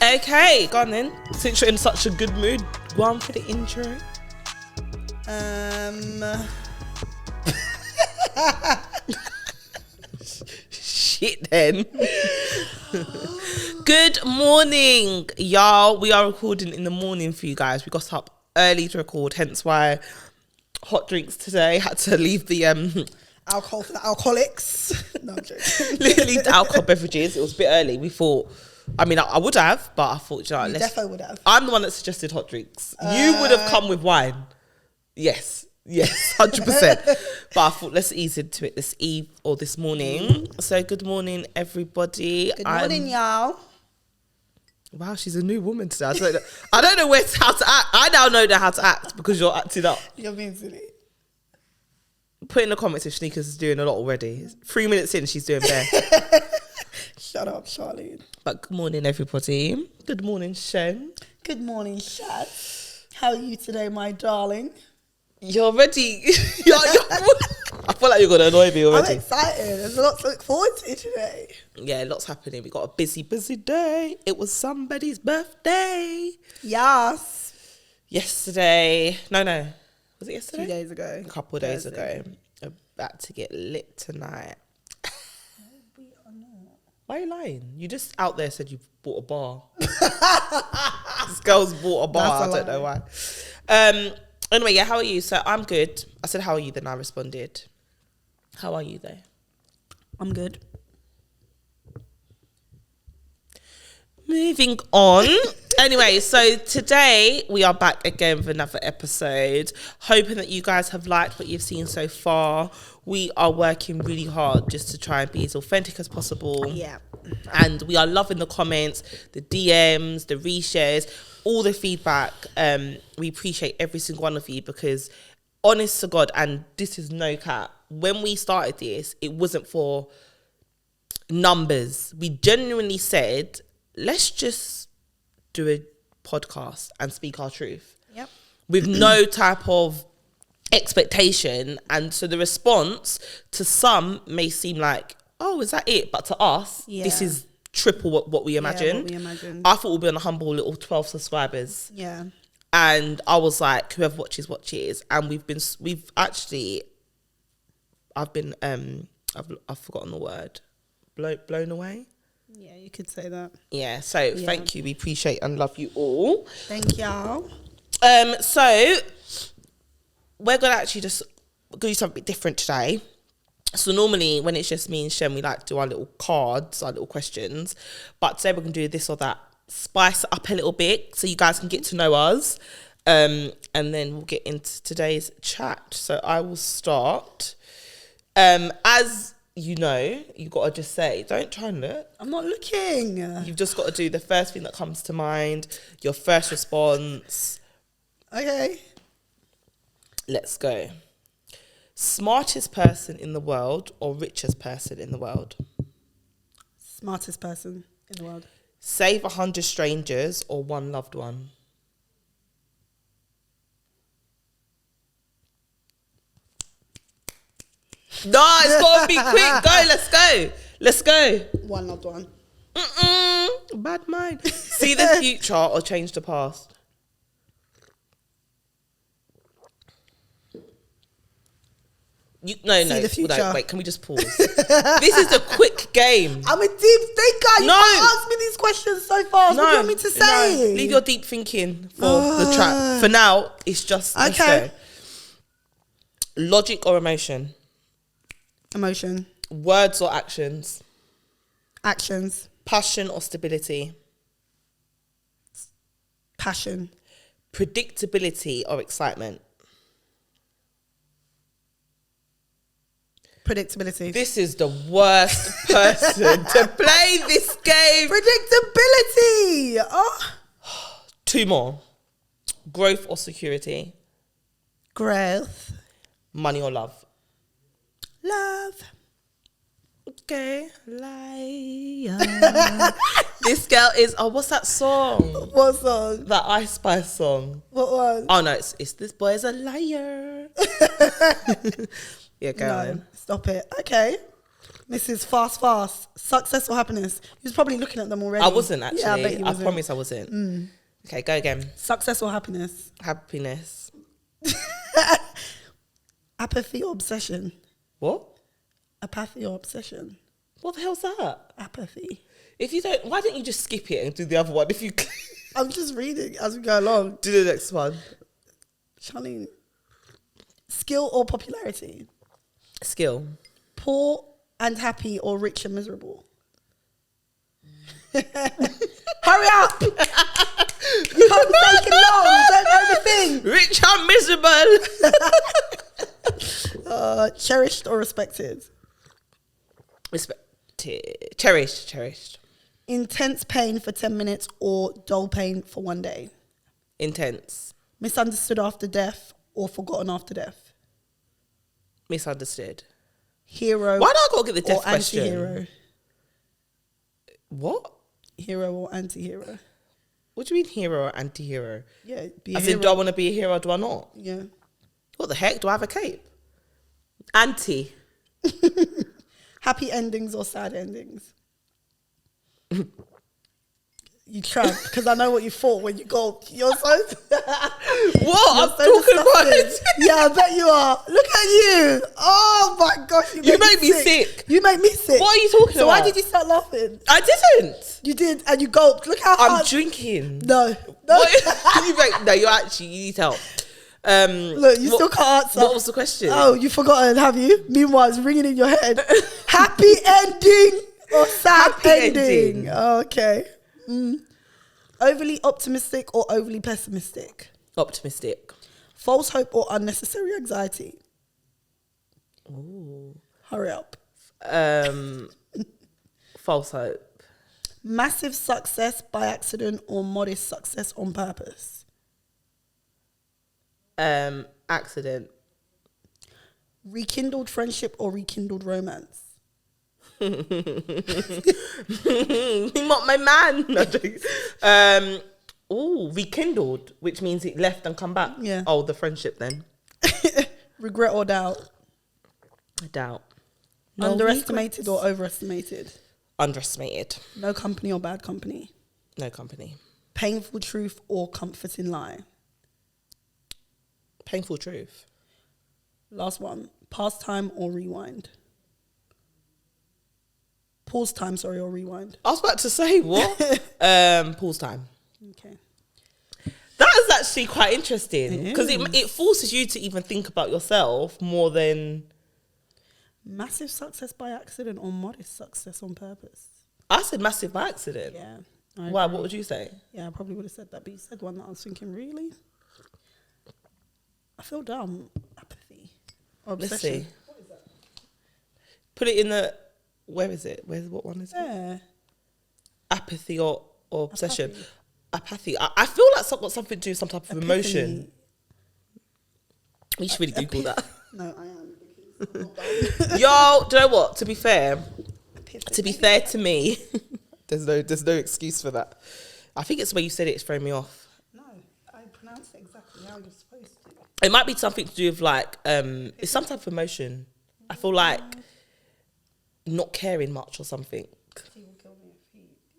Okay, go on then. Since you're in such a good mood, go on for the intro. Shit then. Good morning, y'all. We are recording in the morning for you guys. We got up early to record, hence why hot drinks today. Had to leave the alcohol for the alcoholics. No, I'm joking. leave the alcohol beverages. It was a bit early. We thought, I mean, I would have, but I thought, you know, You defo would have. I'm the one that suggested hot drinks. You would have come with wine. Yes, 100%. But I thought, let's ease into it this eve or this morning. So good morning, everybody. Good morning, y'all. Wow, she's a new woman today. I don't know how to act. I now know how to act because you're acting up. You're being silly. Put in the comments if Shaneka's doing a lot already. 3 minutes in, she's doing bare. Shut up, Charlene. But good morning, everybody. Good morning, Shen. Good morning, Shad. How are you today, my darling? You're ready. I feel like you're going to annoy me already. I'm excited. There's a lot to look forward to today. Yeah, lots happening. We got a busy day. It was somebody's birthday. Yes. Yesterday. No. Was it yesterday? 2 days ago. A couple of days ago. About to get lit tonight. We are not. Why are you lying? You just out there said you bought a bar. This girl's bought a bar. I don't know why. Anyway, yeah, how are you? So I'm good. I said, how are you? Then I responded, how are you though? I'm good. Moving on. Anyway, so today we are back again with another episode. Hoping that you guys have liked what you've seen so far. We are working really hard just to try and be as authentic as possible. Yeah. And we are loving the comments, the DMs, the reshares, all the feedback. We appreciate every single one of you because honest to God, and this is no cap, when we started this, it wasn't for numbers. We genuinely said, let's just do a podcast and speak our truth. Yep. With no type of expectation. And so the response to some may seem like, oh, is that it? But to us, this is triple what we imagined. Yeah, what we imagined. I thought we'd be on a humble little 12 subscribers. Yeah. And I was like, whoever watches. And I've forgotten the word. Blown away? Yeah, you could say that. Yeah, so thank you. We appreciate and love you all. Thank y'all. So we're gonna actually just do something different today. So normally when it's just me and Shem, we like to do our little cards, our little questions. But today we're gonna do this or that, spice it up a little bit so you guys can get to know us. And then we'll get into today's chat. So I will start. As you know, you got to just say, don't try and look. I'm not looking. You've just got to do the first thing that comes to mind, your first response. Okay. Let's go. Smartest person in the world or richest person in the world? Smartest person in the world. Save 100 strangers or one loved one? No, it's got to be quick. Let's go. One loved one. Bad mind. See the future or change the past? No. See the future. No, wait, can we just pause? This is a quick game. I'm a deep thinker. You can't ask me these questions so fast. What do you want me to say? No. Leave your deep thinking for the track. For now, it's just okay. Logic or emotion? Emotion. Words or actions? Actions. Passion or stability? Passion. Predictability or excitement? Predictability. This is the worst person to play this game. Predictability. Oh. 2 more. Growth or security? Growth. Money or love? Love. Okay, liar. This girl is. Oh, what's that song? What song? That Ice Spice song. What one? Oh no, it's this boy's a liar. Yeah, go on. Stop it. Okay. Mrs. Fast. Success or happiness? You was probably looking at them already. I wasn't actually. Yeah, I bet you I wasn't. promise I wasn't. Okay, go again. Success or happiness? Happiness. Apathy or obsession? What? Apathy or obsession? What the hell's that? Apathy. If you don't, why don't you just skip it and do the other one? If you, I'm just reading as we go along. do the next one. Charlene. Skill or popularity? Skill. Poor and happy or rich and miserable? Hurry up! You can't be taking long. Don't overthink. Rich and miserable. Cherished or respected? Respected. Cherished. Intense pain for 10 minutes or dull pain for 1 day? Intense. Misunderstood after death or forgotten after death? Misunderstood. Hero. Why do I gotta get the death or question? anti-hero? What? Hero or anti-hero? What do you mean hero or anti-hero? Yeah, be a As hero. in, do I want to be a hero or do I not? Yeah. What the heck? Do I have a cape? Anti. Happy endings or sad endings? You tramp, because I know what you thought when you gulped. You're so... What? I'm talking about it. Yeah, I bet you are. Look at you. Oh my gosh. You make me sick. You make me sick. What are you talking So about? why did you start laughing? I didn't. You did, and you gulped. Look how I'm hard. drinking. No. No, you actually, you need help. Look, you still can't answer. What was the question? Oh, you've forgotten, have you? Meanwhile, it's ringing in your head. Happy ending or sad Happy ending. Oh, okay. Overly optimistic or overly pessimistic? Optimistic. False hope or unnecessary anxiety? Ooh. Hurry up. False hope. Massive success by accident or modest success on purpose? Accident. Rekindled friendship or rekindled romance? Not my man. No, rekindled, which means it left and come back. Yeah. Oh, the friendship then. Regret or doubt? I doubt. Underestimated or overestimated? Underestimated. No company or bad company? No company. Painful truth or comforting lie? Painful truth. Last one. Pastime or rewind? Pause time, sorry, or rewind? I was about to say what? Pause time. Okay. That is actually quite interesting because it forces you to even think about yourself more than... Massive success by accident or modest success on purpose? I said massive by accident. Yeah. Why? What would you say? Yeah, I probably would have said that, but you said one that I was thinking, really? I feel dumb. Apathy. Or Let's obsession. see. What is that? Put it in the... Where is it? What one is it? Yeah. Apathy or obsession. Apathy. I feel like it's got something to do with some type of emotion. You should really Google that. No, I am. Yo, do you know what? To be fair to me, there's no excuse for that. I think it's the way you said it's throwing me off. No, I pronounced it exactly how you're supposed to. It might be something to do with like it's some type of emotion. I feel like not caring much or something. He will kill me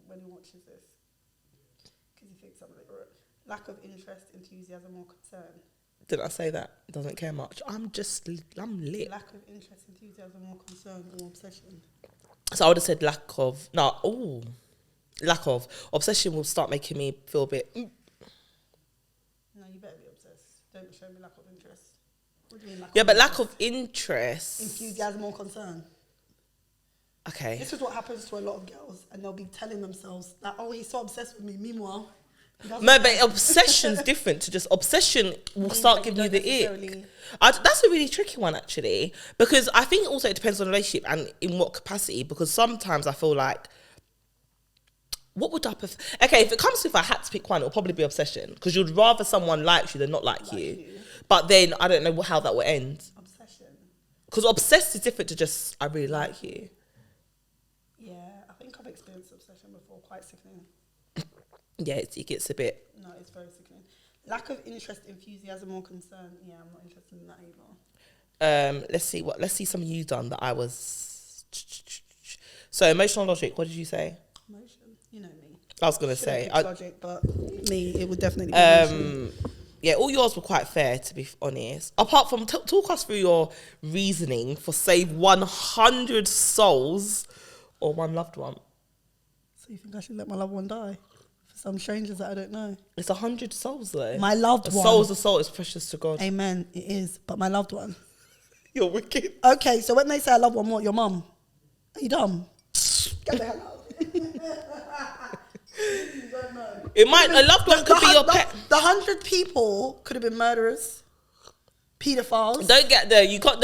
when he watches this, because he thinks I'm lack of interest, enthusiasm, or concern. Didn't I say that? Doesn't care much. I'm lit. Lack of interest, enthusiasm, or concern, or obsession. So I would have said lack of obsession will start making me feel a bit. No, you better be obsessed. Don't show me lack of interest. What do you mean Lack of interest. Enthusiasm or concern. Okay. This is what happens to a lot of girls, and they'll be telling themselves that, oh, he's so obsessed with me. Meanwhile, no, but obsession's different to just obsession will start giving you the ick. That's a really tricky one actually, because I think also it depends on the relationship and in what capacity, because sometimes I feel like, what would I prefer? Okay, if it comes to if I had to pick one, it'll probably be obsession, because you'd rather someone likes you than not like you. But then I don't know how that will end. Obsession. Because obsessed is different to just, I really like you. quite sickening. Yeah, it gets a bit. No, it's very sickening. Lack of interest, enthusiasm, or concern. Yeah, I'm not interested in that either. Let's see some you done that I was. So emotional logic. What did you say? Emotion. You know me. I was gonna say logic, but me, it would definitely be emotion. Yeah, all yours were quite fair, to be honest. Apart from, talk us through your reasoning for save 100 souls or one loved one. So you think I should let my loved one die for some strangers that I don't know? It's 100 souls though. My loved one. A soul is a soul. It's precious to God. Amen. It is, but my loved one. You're wicked. Okay, so when they say I love one more, your mum. Are you dumb? Get the hell out. It might, a loved one could be your pet. The 100 people could have been murderers, pedophiles. Don't get there. You can't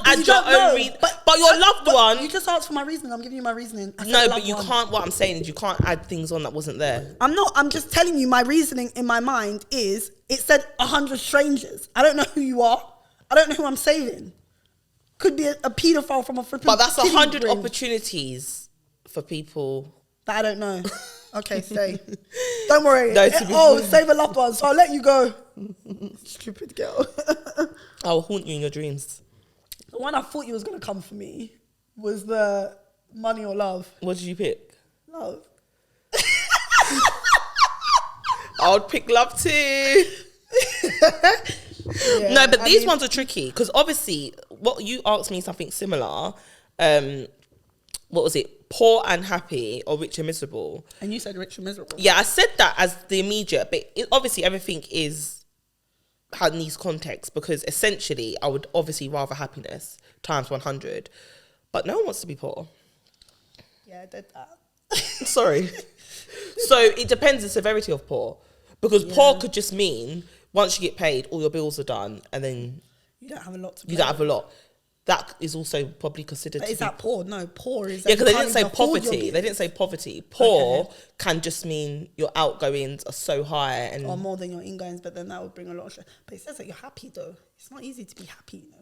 add your own reason. But your loved one. You just asked for my reasoning. I'm giving you my reasoning. No, but you can't. What I'm saying is you can't add things on that wasn't there. I'm not. I'm just telling you my reasoning in my mind is it said 100 strangers. I don't know who you are. I don't know who I'm saving. Could be a paedophile from a flipping. But that's 100 opportunities for people that I don't know. Okay, stay. Don't worry. No, save a loved one, so I'll let you go. Stupid girl. I'll haunt you in your dreams. The one I thought you was going to come for me was the money or love. What did you pick? Love. I would pick love too. Yeah, no, but these ones are tricky because obviously what you asked me something similar. What was it? Poor and happy or rich and miserable? And you said rich and miserable. Yeah, I said that as the immediate, but obviously everything needs context because essentially I would obviously rather happiness times 100, but no one wants to be poor. Yeah, I did that. Sorry. So it depends the severity of poor because poor could just mean once you get paid, all your bills are done and then you don't have a lot to pay. You don't have a lot. That is also probably considered. But is that poor? No, poor is. Yeah, because they didn't say poverty. They didn't say poverty. Poor can just mean your outgoings are so high and or more than your ingoings, but then that would bring a lot of stress. But it says that you're happy though. It's not easy to be happy, you know.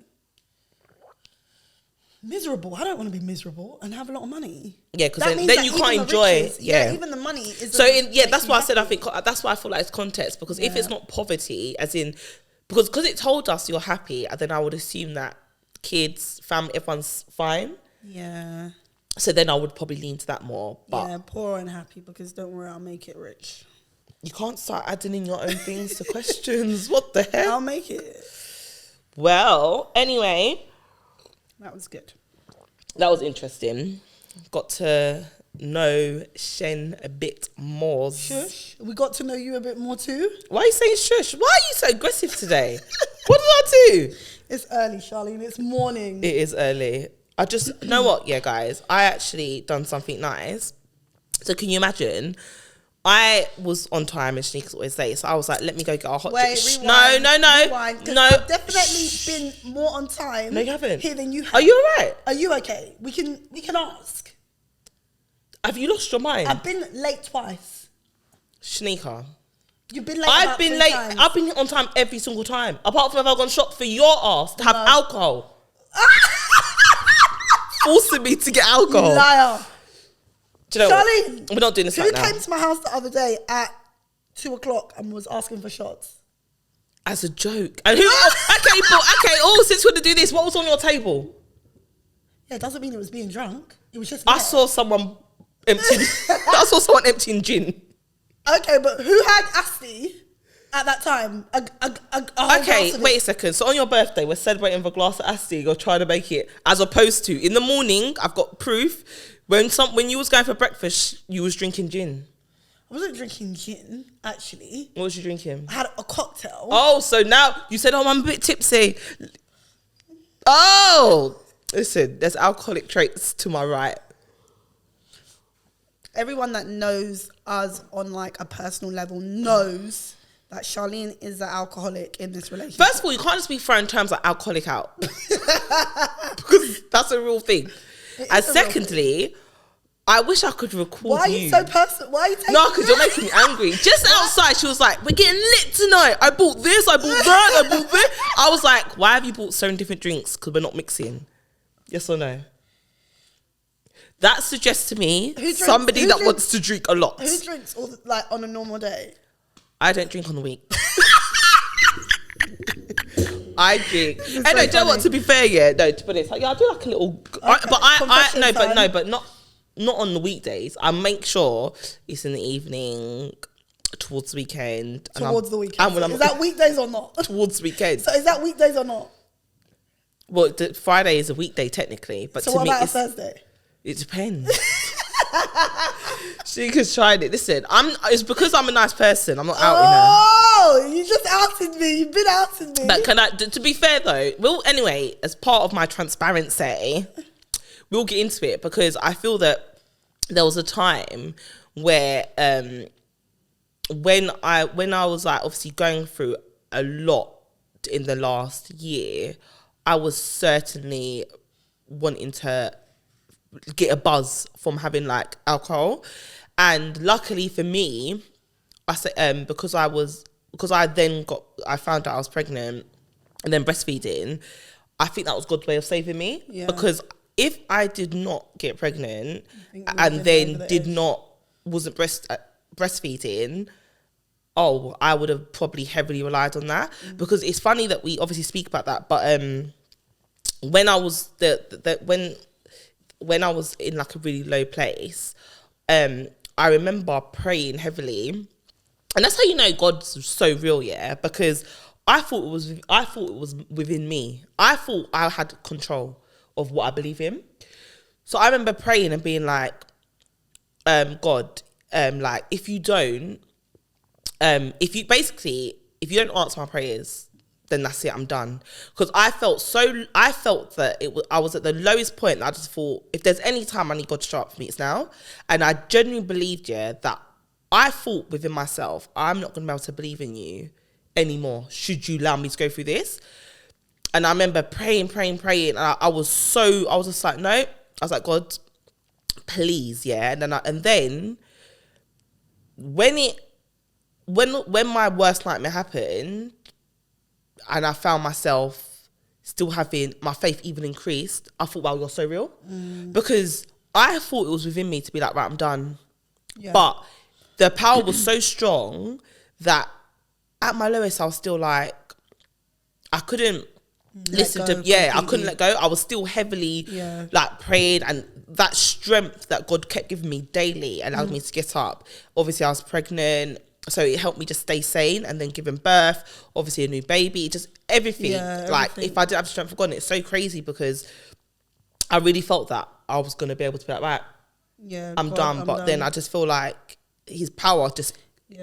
Miserable. I don't want to be miserable and have a lot of money. Yeah, because then you can't enjoy. Riches, even the money is. So that's why I said I think that's why I feel like it's context because if it's not poverty, as in because it told us you're happy, and then I would assume that kids, family, everyone's fine. Yeah. So then I would probably lean to that more. But yeah, poor and happy because don't worry, I'll make it rich. You can't start adding in your own things to questions. What the heck? I'll make it. Well, anyway. That was good. That was interesting. Got to know Shen a bit more. Shush. We got to know you a bit more too. Why are you saying shush? Why are you so aggressive today? What did I do? It's early, Charlene. It's morning. It is early. I just, you know what? Yeah, guys. I actually done something nice. So can you imagine? I was on time, as Shaneka's always say. So I was like, let me go get our hot drink. No. Rewind, no. I've definitely been more on time. No, you haven't. Here than you have. Are you all right? Are you okay? We can ask. Have you lost your mind? I've been late twice. Shaneka. You've been late. I've been late. Times. I've been on time every single time. Apart from if I've gone shop for your ass to have alcohol. Forcing me to get alcohol. You liar. Do you know Charlene, what? We're not doing this right now. Who came to my house the other day at 2:00 and was asking for shots? As a joke. And who? Okay. Oh, since we're gonna do this, what was on your table? Yeah, it doesn't mean it was being drunk. It was just. I saw someone emptying. I saw someone emptying gin. Okay, but who had Asti at that time? Okay, wait a second. So on your birthday, we're celebrating with a glass of Asti. You're trying to make it, as opposed to in the morning. I've got proof. When you was going for breakfast, you was drinking gin. I wasn't drinking gin, actually. What was you drinking? I had a cocktail. Oh, so now you said, "Oh, I'm a bit tipsy." Oh, listen, there's alcoholic traits to my right. Everyone that knows us on like a personal level knows that Charlene is an alcoholic in this relationship. First of all, you can't just be throwing terms like alcoholic out because that's a real thing. And secondly, I wish I could record you. Why are you so personal? Why are you taking No, because you're making me angry. Just outside, she was like, "We're getting lit tonight. I bought this, I bought that, I bought this." I was like, "Why have you bought so many different drinks? Because we're not mixing." Yes or no? That suggests to me Who drinks- somebody who that drinks- wants to drink a lot. Who drinks all like on a normal day? I don't drink on the week. I drink. This is And so no, do you know what? funny. To be fair, yeah, no. But it's like, yeah, I do like a little. Confession But not on the weekdays. I make sure it's in the evening, towards the weekend. Towards the weekend. And when Is that weekdays or not? towards the weekend? So is that weekdays or not? Well, Friday is a weekday technically, but So to what me, about a Thursday? it depends. Shaneka's tried it. Listen, it's because I'm a nice person. I'm not outing her. Oh, you just outed me. You've been outed me. But to be fair though, anyway, as part of my transparency, we'll get into it because I feel that there was a time where when I was like obviously going through a lot in the last year, I was certainly wanting to get a buzz from having like alcohol. And luckily for me, I said because I found out I was pregnant and then breastfeeding, I think that was God's way of saving me. Yeah. Because if I did not get pregnant and then wasn't breastfeeding, I would have probably heavily relied on that. Because it's funny that we obviously speak about that, but when I was when I was in like a really low place, I remember praying heavily, and that's how you know God's so real, yeah. Because I thought it was within me. I thought I had control of what I believe in. So I remember praying and being like, God, like if you don't answer my prayers, then that's it, I'm done. Because I felt that I was at the lowest point, and I just thought, if there's any time I need God to show up for me, it's now. And I genuinely believed, yeah, that I thought within myself, I'm not going to be able to believe in you anymore, should you allow me to go through this. And I remember praying, and I was just like, no. I was like, God, please, yeah. And then when my worst nightmare happened, and I found myself still having my faith even increased, I thought, wow, you're so real. Because I thought it was within me to be like, right, I'm done. Yeah. But the power was so strong that at my lowest, I was still like, I couldn't listen to, I couldn't let go. I was still heavily like praying, and that strength that God kept giving me daily allowed me to get up. Obviously, I was pregnant, so it helped me just stay sane, and then giving birth, obviously a new baby, just everything. Like if I didn't have the strength of God, and it's so crazy because I really felt that I was going to be able to be like, right, I'm done. But then I just feel like his power just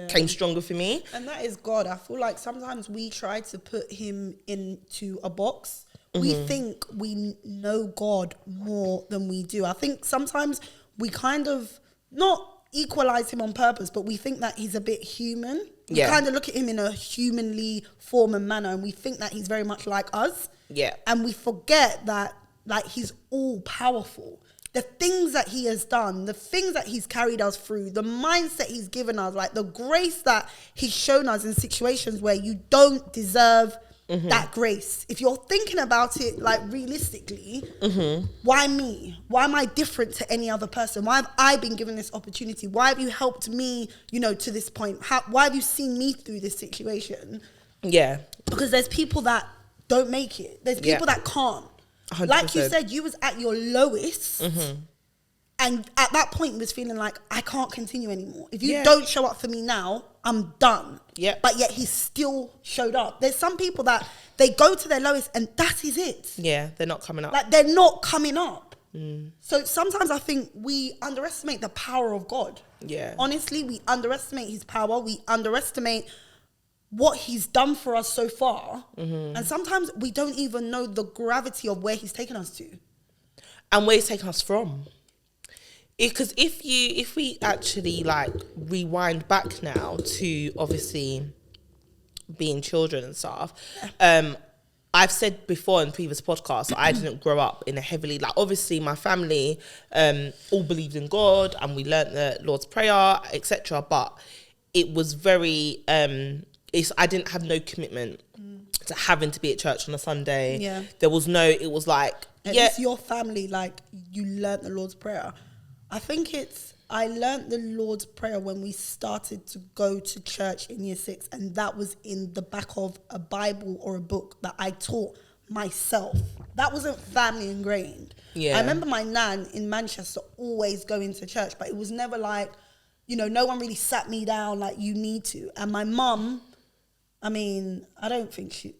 came stronger for me. And that is God. I feel like sometimes we try to put him into a box. We think we know God more than we do. I think sometimes we kind of not equalize him on purpose, but we think that he's a bit human. We kind of look at him in a humanly form and manner, and we think that he's very much like us. Yeah. And we forget that like he's all powerful. The things that he has done, the things that he's carried us through, the mindset he's given us, like the grace that he's shown us in situations where you don't deserve that grace. If you're thinking about it like realistically, why me? Why am I different to any other person? Why have I been given this opportunity? Why have you helped me, to this point? Why have you seen me through this situation? Yeah. Because there's people that don't make it. There's people that can't. 100%. Like you said, you was at your lowest, and at that point you was feeling like, I can't continue anymore. If you don't show up for me now, I'm done. Yeah. But yet he still showed up. There's some people that they go to their lowest and that is it. Yeah, they're not coming up. Like they're not coming up. So sometimes I think we underestimate the power of God. Yeah. Honestly, we underestimate his power. We underestimate what he's done for us so far. And sometimes we don't even know the gravity of where he's taken us to. And where he's taken us from. Because if we actually like rewind back now to obviously being children and stuff, I've said before in previous podcasts, I didn't grow up in a heavily, like obviously my family all believed in God and we learnt the Lord's Prayer, etc. But it was very, I didn't have no commitment to having to be at church on a Sunday. Yeah. There was no, it was like, At least your family, like you learnt the Lord's Prayer. I think I learned the Lord's Prayer when we started to go to church in year 6, and that was in the back of a Bible or a book that I taught myself. That wasn't family ingrained. Yeah. I remember my nan in Manchester always going to church, but it was never like, you know, no one really sat me down like you need to. And my mum, I mean, I don't think she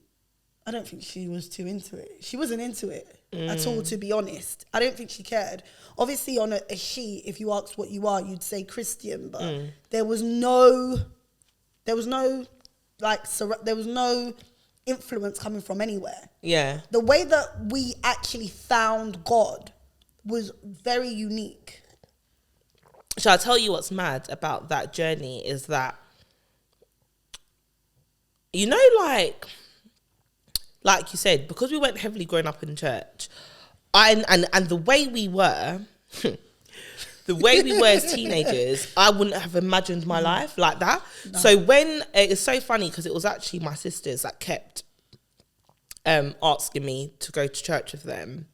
was too into it. She wasn't into it at all, to be honest. I don't think she cared. Obviously, on a she, if you asked what you are, you'd say Christian, but there was no influence coming from anywhere. Yeah. The way that we actually found God was very unique. Shall I tell you what's mad about that journey is that, you know, like you said, because we weren't heavily growing up in church, and the way we were, as teenagers, I wouldn't have imagined my life like that. No. So when it's so funny because it was actually my sisters that kept asking me to go to church with them,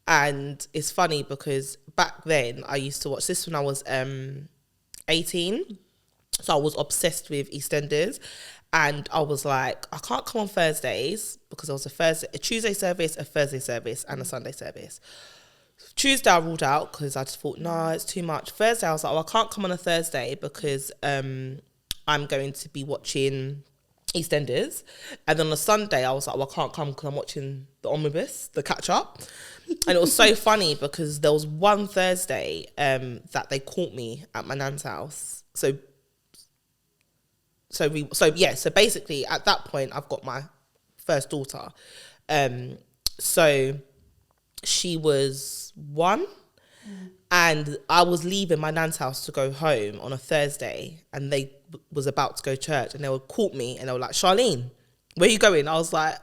and it's funny because back then I used to watch this when I was 18, so I was obsessed with EastEnders. And I was like, I can't come on Thursdays because there was a Tuesday service, a Thursday service, and a Sunday service. Tuesday I ruled out because I just thought, no, it's too much. Thursday I was like, I can't come on a Thursday because I'm going to be watching EastEnders. And then on a Sunday I was like, I can't come because I'm watching the Omnibus, the catch up. And it was so funny because there was one Thursday that they caught me at my nan's house. So basically at that point I've got my first daughter. So she was 1 and I was leaving my nan's house to go home on a Thursday, and they was about to go to church, and they would call me and they were like, Charlene, where are you going? I was like,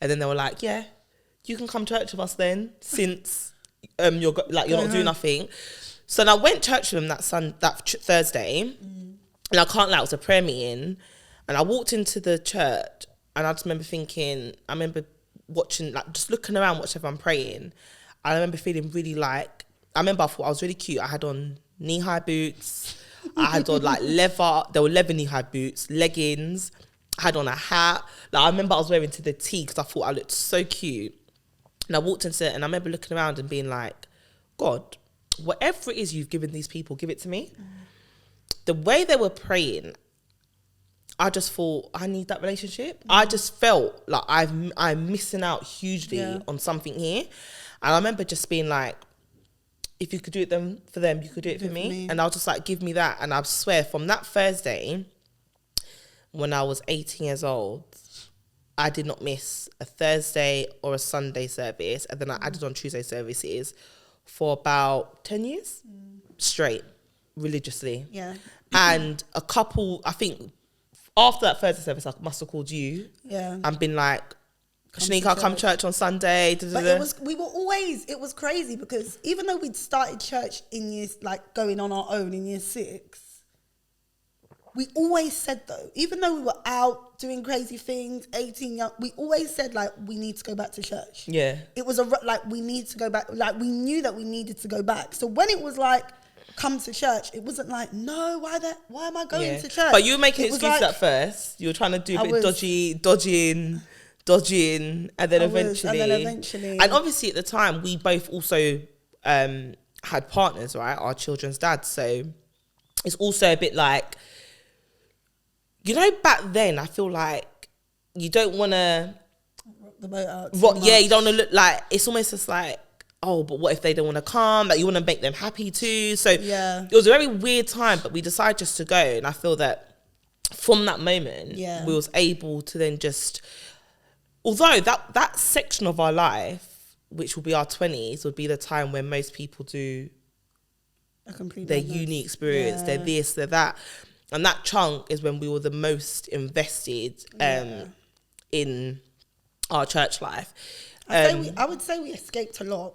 and then they were like, yeah, you can come to church with us then, since you're not doing nothing. So then I went to church with them that Thursday. And I can't lie, it was a prayer meeting. And I walked into the church and I just remember watching, like just looking around, watching everyone praying. I remember feeling really I thought I was really cute. I had on knee-high boots. I had on like there were leather knee-high boots, leggings. I had on a hat. Like I remember I was wearing to the T because I thought I looked so cute. And I walked into it and I remember looking around and being like, God, whatever it is you've given these people, give it to me. The way they were praying, I just thought, I need that relationship. I just felt like I'm missing out hugely on something here. And I remember just being like, if you could do it for them, you could do it for me. And I was just like, give me that. And I swear, from that Thursday, when I was 18 years old, I did not miss a Thursday or a Sunday service. And then I added on Tuesday services for about 10 years straight. Religiously. Yeah. And a couple, I think after that Thursday service, I must have called you. Yeah. And been like, Shaneka, come to church on Sunday. But it was crazy because even though we'd started church in years, like going on our own in year 6, we always said though, even though we were out doing crazy things, 18 young, we always said like, we need to go back to church. Yeah. It was we need to go back. Like we knew that we needed to go back. So when it was like, come to church, it wasn't like, no, why am I going to church? But you were making excuses at first. You were trying to do a bit dodging, and then eventually. And obviously at the time, we both also had partners, right? Our children's dads. So it's also a bit like, you know, back then, I feel like you don't want to rock the boat out. You don't want to look like, it's almost just like, oh, but what if they don't want to come? Like, you want to make them happy too. So it was a very weird time, but we decided just to go. And I feel that from that moment, we was able to then just, although that section of our life, which will be our 20s, would be the time when most people do their uni experience, their this, their that. And that chunk is when we were the most invested in our church life. I would say we escaped a lot.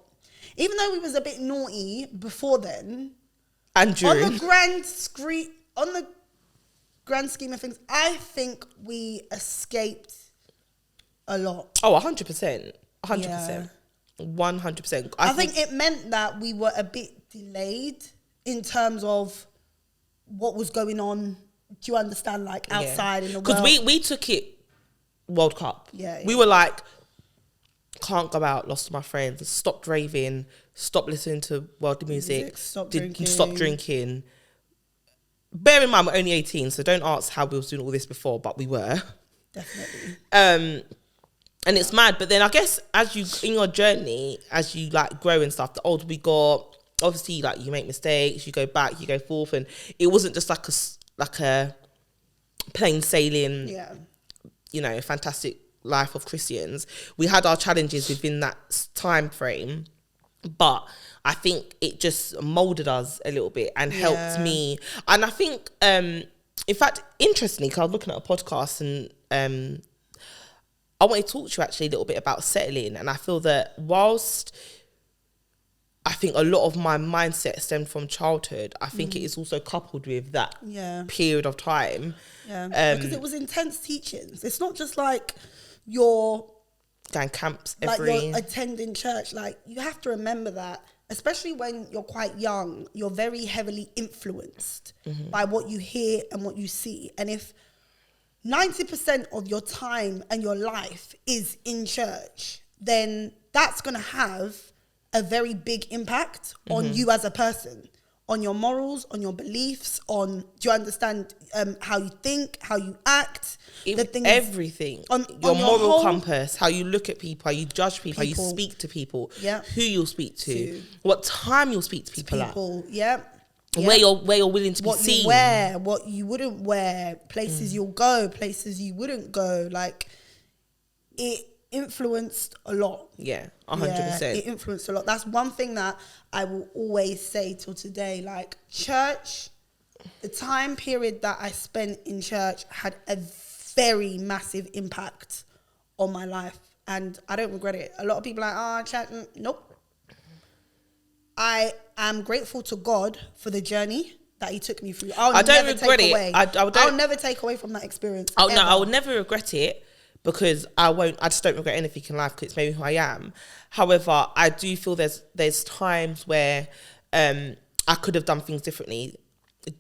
Even though we was a bit naughty before then, and during. on the grand scheme of things, I think we escaped a lot. Oh, 100%. 100%. 100%. I think it meant that we were a bit delayed in terms of what was going on. Do you understand? Like outside in the world. Because we took it World Cup. Yeah. We were like, can't go out, lost my friends, stopped raving, stopped listening to worldly music, stop drinking. Bear in mind, we're only 18, so don't ask how we was doing all this before, but we were. Definitely. And it's mad, but then I guess as you, in your journey, as you like grow and stuff, the older we got, obviously like you make mistakes, you go back, you go forth, and it wasn't just like a plain sailing, fantastic life of Christians. We had our challenges within that time frame, but I think it just molded us a little bit and helped me. And I think, in fact, interestingly, because I was looking at a podcast and I want to talk to you actually a little bit about settling. And I feel that whilst I think a lot of my mindset stemmed from childhood, I think it is also coupled with that period of time. Yeah, because it was intense teachings. It's not just like you're going camps like you're attending church. Like, you have to remember that, especially when you're quite young, you're very heavily influenced by what you hear and what you see. And if 90% of your time and your life is in church, then that's going to have a very big impact on you as a person, on your morals, on your beliefs, on, do you understand how you think, how you act, everything, your moral compass, how you look at people, how you judge people, how you speak to people, who you'll speak to, what time you'll speak to people at, where you're willing to be seen, what you wear, what you wouldn't wear, places you'll go, places you wouldn't go. Like, it influenced a lot. 100%. It influenced a lot. That's one thing that I will always say till today. Like, church, the time period that I spent in church had a very massive impact on my life, and I don't regret it. A lot of people are like, church, nope. I am grateful to God for the journey that he took me through. I don't regret it. I'll never take away from that experience. No, I will never regret it, because I just don't regret anything in life, because it's maybe who I am. However, I do feel there's times where I could have done things differently,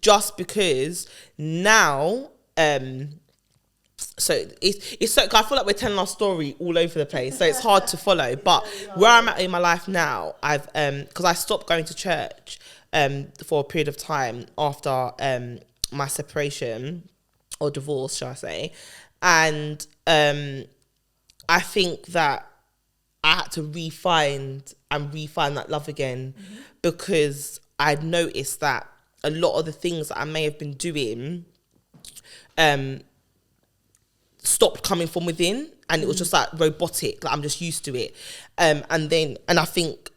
just because now, so it's so, I feel like we're telling our story all over the place, so it's hard to follow. But where I'm at in my life now, I've because I stopped going to church for a period of time after my separation or divorce, shall I say, and I think that I had to refine that love again, because I'd noticed that a lot of the things that I may have been doing stopped coming from within, and it was just like robotic, like I'm just used to it. And I think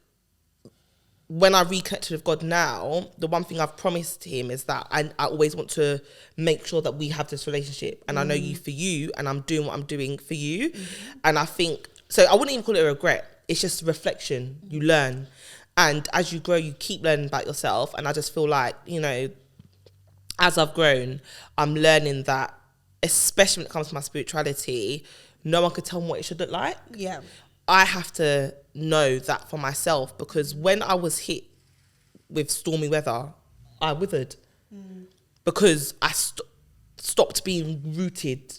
when I reconnected with God now, the one thing I've promised him is that I always want to make sure that we have this relationship, and I know you for you, and I'm doing what I'm doing for you. And I think, so I wouldn't even call it a regret, it's just a reflection. You learn, and as you grow, you keep learning about yourself. And I just feel like, as I've grown, I'm learning that, especially when it comes to my spirituality, no one could tell me what it should look like. I have to know that for myself, because when I was hit with stormy weather, I withered, because I stopped being rooted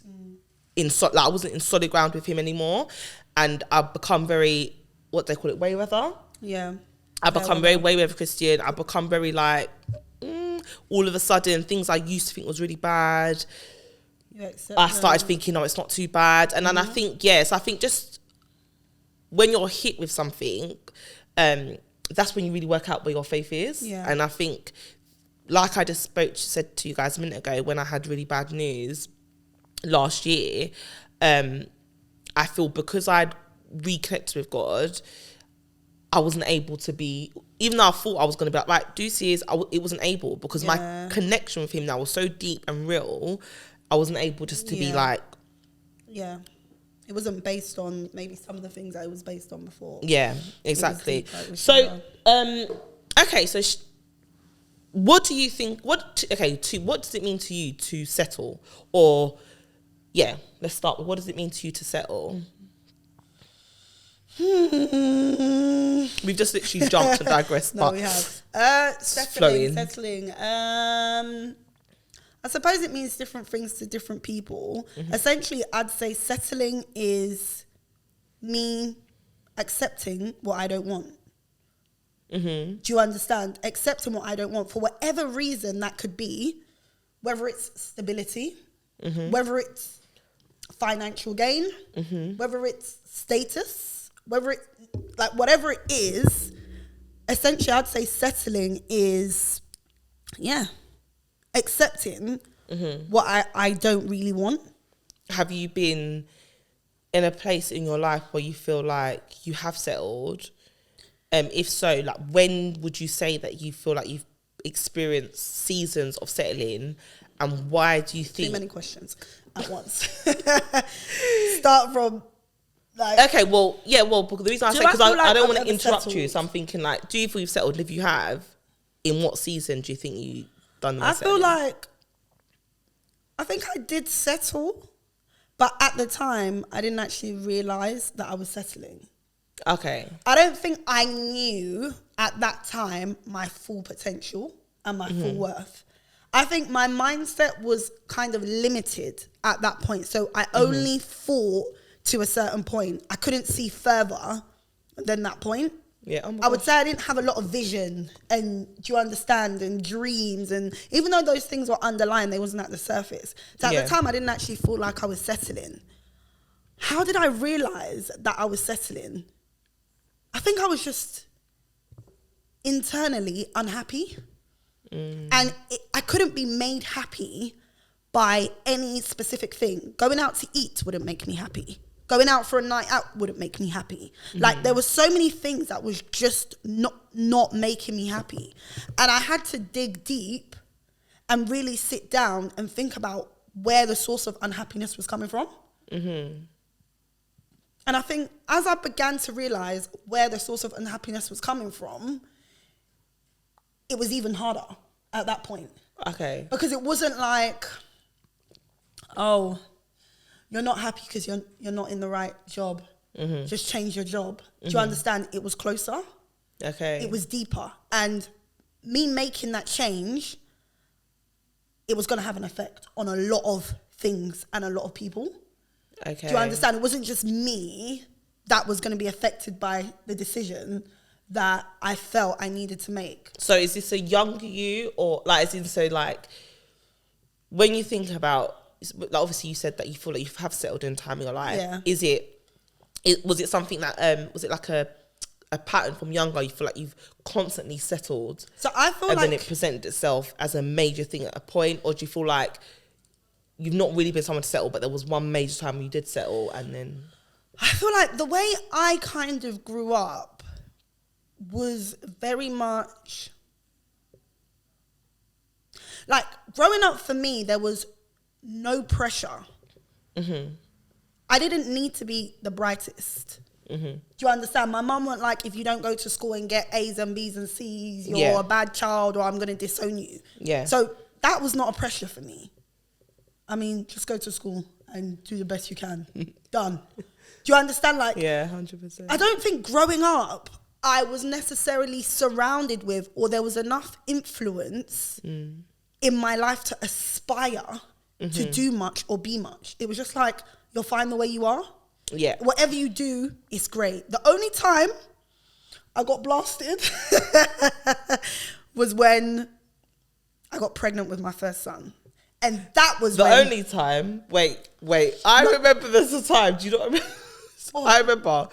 in I wasn't in solid ground with him anymore, and I've become very, what they call it, wayweather. I become very wayweather Christian. I become very like, all of a sudden things I used to think was really bad, I started thinking, it's not too bad. And then I think, I think just when you're hit with something, that's when you really work out where your faith is. And I think, like I just said to you guys a minute ago, when I had really bad news last year, I feel because I'd reconnected with God, I wasn't able to be, even though I thought I was going to be like, right, deuces, it wasn't able, because my connection with him now was so deep and real. I wasn't able just to be like... It wasn't based on maybe some of the things that it was based on before. Yeah, exactly. So, okay, so what do you think... What does it mean to you to settle? Or, let's start with, what does it mean to you to settle? We've just literally jumped and digressed. No, but we have. flowing. Settling. I suppose it means different things to different people. Essentially, I'd say settling is me accepting what I don't want. Do you understand? Accepting what I don't want for whatever reason that could be, whether it's stability, whether it's financial gain, whether it's status, whether it's like whatever it is. Essentially, I'd say settling is, accepting what I don't really want. Have you been in a place in your life where you feel like you have settled? If so, like, when would you say that you feel like you've experienced seasons of settling, and why do you think? Too many questions at once. Start from like. Okay, well, because the reason I say, because I don't want to interrupt you, so I'm thinking like, do you feel you've settled? If you have, in what season do you think you done the most? I feel like, I think I did settle, but at the time I didn't actually realise that I was settling. Okay. I don't think I knew at that time my full potential and my full worth. I think my mindset was kind of limited at that point. So I only thought to a certain point. I couldn't see further than that point. Yeah. I would say I didn't have a lot of vision and, do you understand, and dreams. And even though those things were underlying, they wasn't at the surface. So at the time, I didn't actually feel like I was settling. How did I realise that I was settling? I think I was just internally unhappy. And I couldn't be made happy by any specific thing. Going out to eat wouldn't make me happy. Going out for a night out wouldn't make me happy. Like, there were so many things that was just not making me happy. And I had to dig deep and really sit down and think about where the source of unhappiness was coming from. And I think as I began to realise where the source of unhappiness was coming from, it was even harder at that point. Okay. Because it wasn't like, oh, you're not happy because you're not in the right job. Just change your job. Do you understand? It was closer. Okay. It was deeper. And me making that change, it was going to have an effect on a lot of things and a lot of people. Okay. Do you understand? It wasn't just me that was going to be affected by the decision that I felt I needed to make. So is this a younger you, or like, as in, so like, when you think about, like, obviously you said that you feel like you have settled in time in your life. Yeah. Was it something that, was it like a pattern from younger? You feel like you've constantly settled? So I feel and then it presented itself as a major thing at a point? Or do you feel like you've not really been someone to settle, but there was one major time you did settle and then? I feel like the way I kind of grew up was very much like, growing up for me, there was no pressure. I didn't need to be the brightest. Do you understand? My mum wasn't like, if you don't go to school and get A's and B's and C's, you're a bad child, or I'm going to disown you. Yeah. So that was not a pressure for me. I mean, just go to school and do the best you can. Done. Do you understand? Like, yeah, 100%. I don't think growing up I was necessarily surrounded with, or there was enough influence in my life to aspire to do much or be much. It was just like, you're fine the way you are. Yeah. Whatever you do is great. The only time I got blasted was when I got pregnant with my first son. And that was the only time. Wait. I remember there's a time. Do you know what I mean? I remember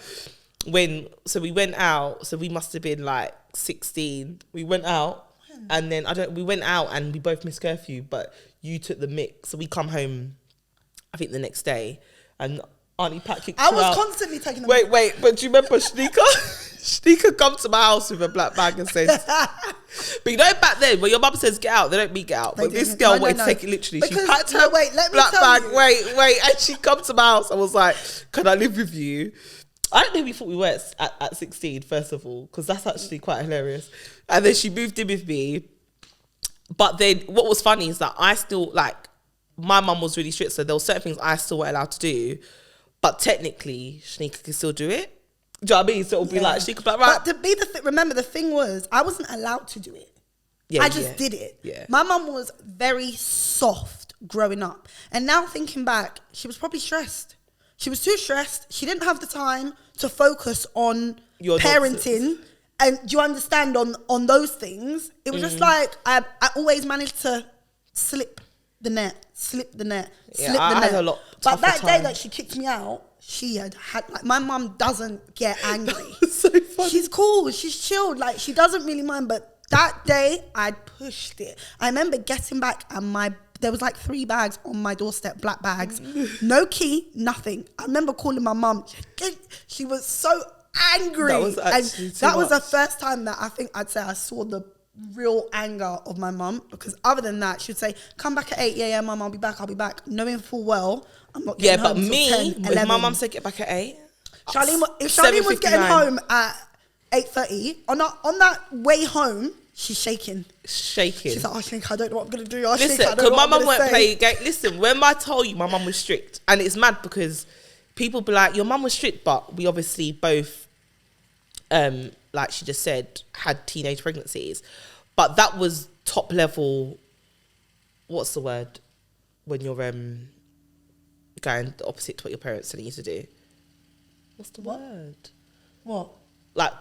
when, so we went out, so we must have been like 16. We went out and then we went out and we both missed curfew, but you took the mix. So we come home, I think the next day, and Auntie Pat kicked I you was out. Constantly taking the Wait, but do you remember Shaneka? Shaneka come to my house with a black bag and says, but you know back then when your mum says get out, they don't mean get out. But this girl wanted to take it literally. Because, she packed her black bag, you. and she come to my house and was like, can I live with you? I don't know who we thought we were at 16, first of all, because that's actually quite hilarious. And then she moved in with me. But then what was funny is that I still, like, my mum was really strict, so there were certain things I still weren't allowed to do. But technically, Shaneka could still do it. Do you know what I mean? So it'll be like, she could be like, right. But to be remember, the thing was, I wasn't allowed to do it. Yeah, I just did it. Yeah. My mum was very soft growing up. And now thinking back, she was probably stressed. She was too stressed. She didn't have the time to focus on Your parenting. And do you understand on those things? It was just like, I always managed to slip the net. I had a lot But that tougher day time. that she kicked me out, she had like, my mum doesn't get angry. So funny. She's cool. She's chilled. Like, she doesn't really mind. But that day, I pushed it. I remember getting back and there was like 3 bags on my doorstep, black bags. No key, nothing. I remember calling my mum. She was so angry. That was actually that was the first time that I think I'd say I saw the real anger of my mum, because other than that, she'd say, come back at 8 a.m, mum, I'll be back, knowing full well I'm not getting home till 10, 11. If my mum said get back at 8, if Charlene was getting home at 8:30, on that way home, she's shaking. She's like, oh, Shaneka, I don't know what I'm going to do. Listen, because my mum won't play game. Listen, when I told you my mum was strict, and it's mad because people be like, your mum was strict, but we obviously both, like she just said, had teenage pregnancies. But that was top level, what's the word? When you're going the opposite to what your parents telling you to do. What's the word? What? Like,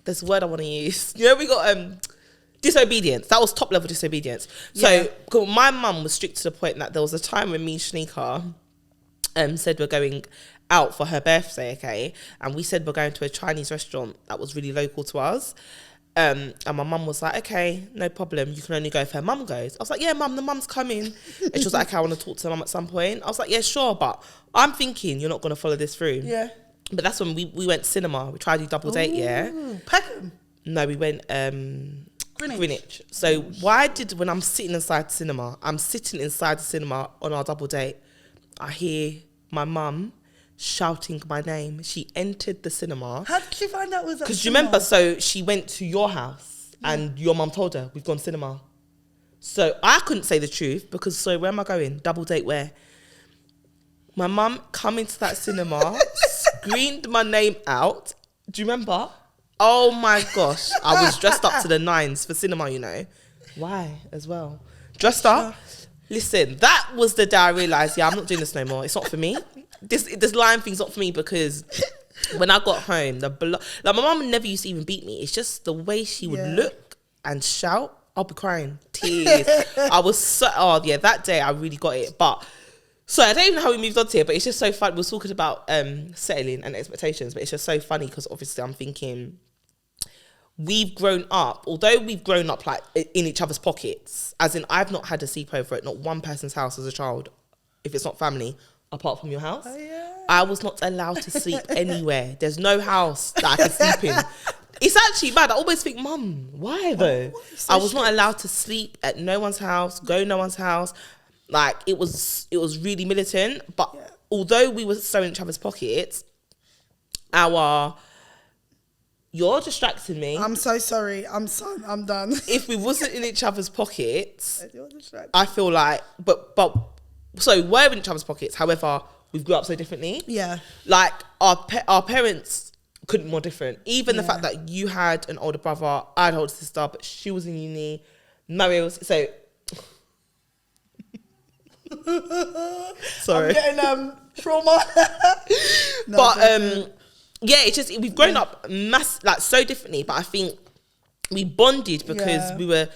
there's a word I want to use. You know, we got disobedience. That was top level disobedience. So my mum was strict to the point that there was a time when me and Shaneka said we're going out for her birthday, okay? And we said we're going to a Chinese restaurant that was really local to us. And my mum was like, okay, no problem. You can only go if her mum goes. I was like, yeah, mum, the mum's coming. And she was like, okay, I want to talk to her mum at some point. I was like, yeah, sure. But I'm thinking you're not going to follow this through. Yeah. But that's when we went cinema. We tried to do double date, yeah? Peckham? No, we went Greenwich. So when I'm sitting inside the cinema on our double date, I hear my mum shouting my name. She entered the cinema. How did she find out it was at Because you remember, so she went to your house and your mum told her, we've gone cinema. So I couldn't say the truth because, so where am I going? Double date where? My mum come into that cinema, screamed my name out. Do you remember? Oh my gosh. I was dressed up to the nines for cinema, you know. Why as well? Dressed up. Listen, that was the day I realised, yeah, I'm not doing this no more. It's not for me. This lying thing's not for me because when I got home, like my mum never used to even beat me. It's just the way she would look and shout. I'll be crying. Tears. I was so, that day I really got it. But, so I don't even know how we moved on to it, but it's just so fun. We were talking about settling and expectations, but it's just so funny because obviously I'm thinking we've grown up, although we've grown up like in each other's pockets, as in I've not had a sleepover at not one person's house as a child, if it's not family, apart from your house. Oh, yeah. I was not allowed to sleep anywhere. There's no house that I could sleep in. It's actually bad. I always think, Mum, why though? I was not allowed to sleep at no one's house, go no one's house. Like, it was really militant. But although we were so in each other's pockets, you're distracting me. I'm so sorry. I'm done. If we wasn't in each other's pockets, I feel like, so we're in each other's pockets. However, we've grew up so differently. Yeah. Like, our parents couldn't be more different. Even the fact that you had an older brother, I had an older sister, but she was in uni. Mario was, so... Sorry. I'm getting trauma. Yeah, it's just, we've grown up so differently, but I think we bonded because we were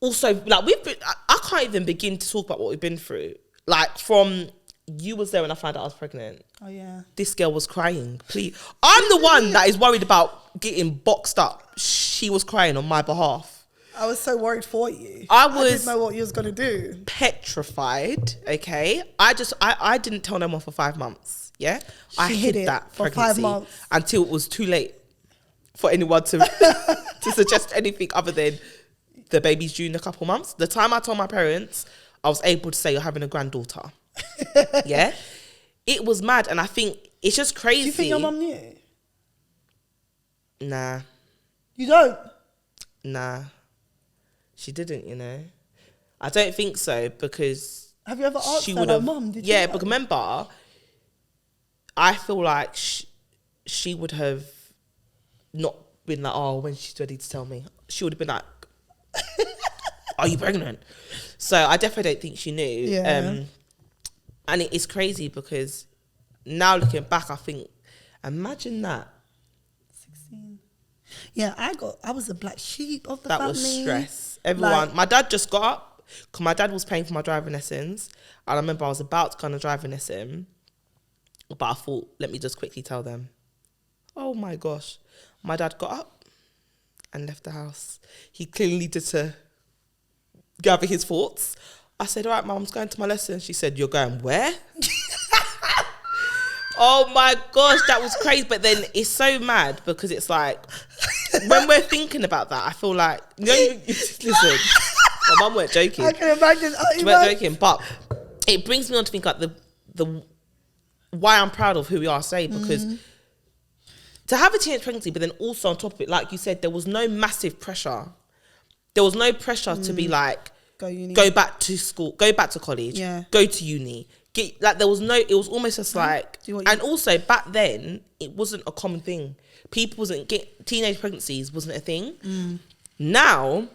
also, like, I can't even begin to talk about what we've been through. Like, from, you was there when I found out I was pregnant. Oh, yeah. This girl was crying. Please. I'm the one that is worried about getting boxed up. She was crying on my behalf. I was so worried for you. I didn't know what you was going to do. Petrified, okay? I didn't tell no one for 5 months, yeah? I hid that for pregnancy 5 months. until it was too late for anyone to to suggest anything other than the baby's due in a couple months. The time I told my parents, I was able to say you're having a granddaughter. Yeah? It was mad, and I think it's just crazy. Do you think your mum knew? Nah. You don't? Nah. She didn't, you know. I don't think so because... Have you ever asked her, like, Mum, did you know? But remember, I feel like she would have not been like, oh, when she's ready to tell me. She would have been like, are you pregnant? So I definitely don't think she knew. Yeah. And it is crazy because now looking back, I think, imagine that. 16. Yeah, I was a black sheep of the that family. Was stress. Everyone, my dad just got up because my dad was paying for my driving lessons. And I remember I was about to go on a driving lesson, but I thought, let me just quickly tell them. Oh my gosh. My dad got up and left the house. He clearly needed to gather his thoughts. I said, all right, Mum, I'm going to my lesson. She said, you're going where? Oh my gosh, that was crazy. But then it's so mad because it's like, when we're thinking about that, I feel like, listen, my mum weren't joking. I can imagine. She weren't joking, but it brings me on to think like the why I'm proud of who we are today, because to have a teenage pregnancy, but then also on top of it, like you said, there was no massive pressure. There was no pressure to be like, go back to school, go back to college, go to uni. It was almost just like, and also back then, it wasn't a common thing. People teenage pregnancies wasn't a thing. Now,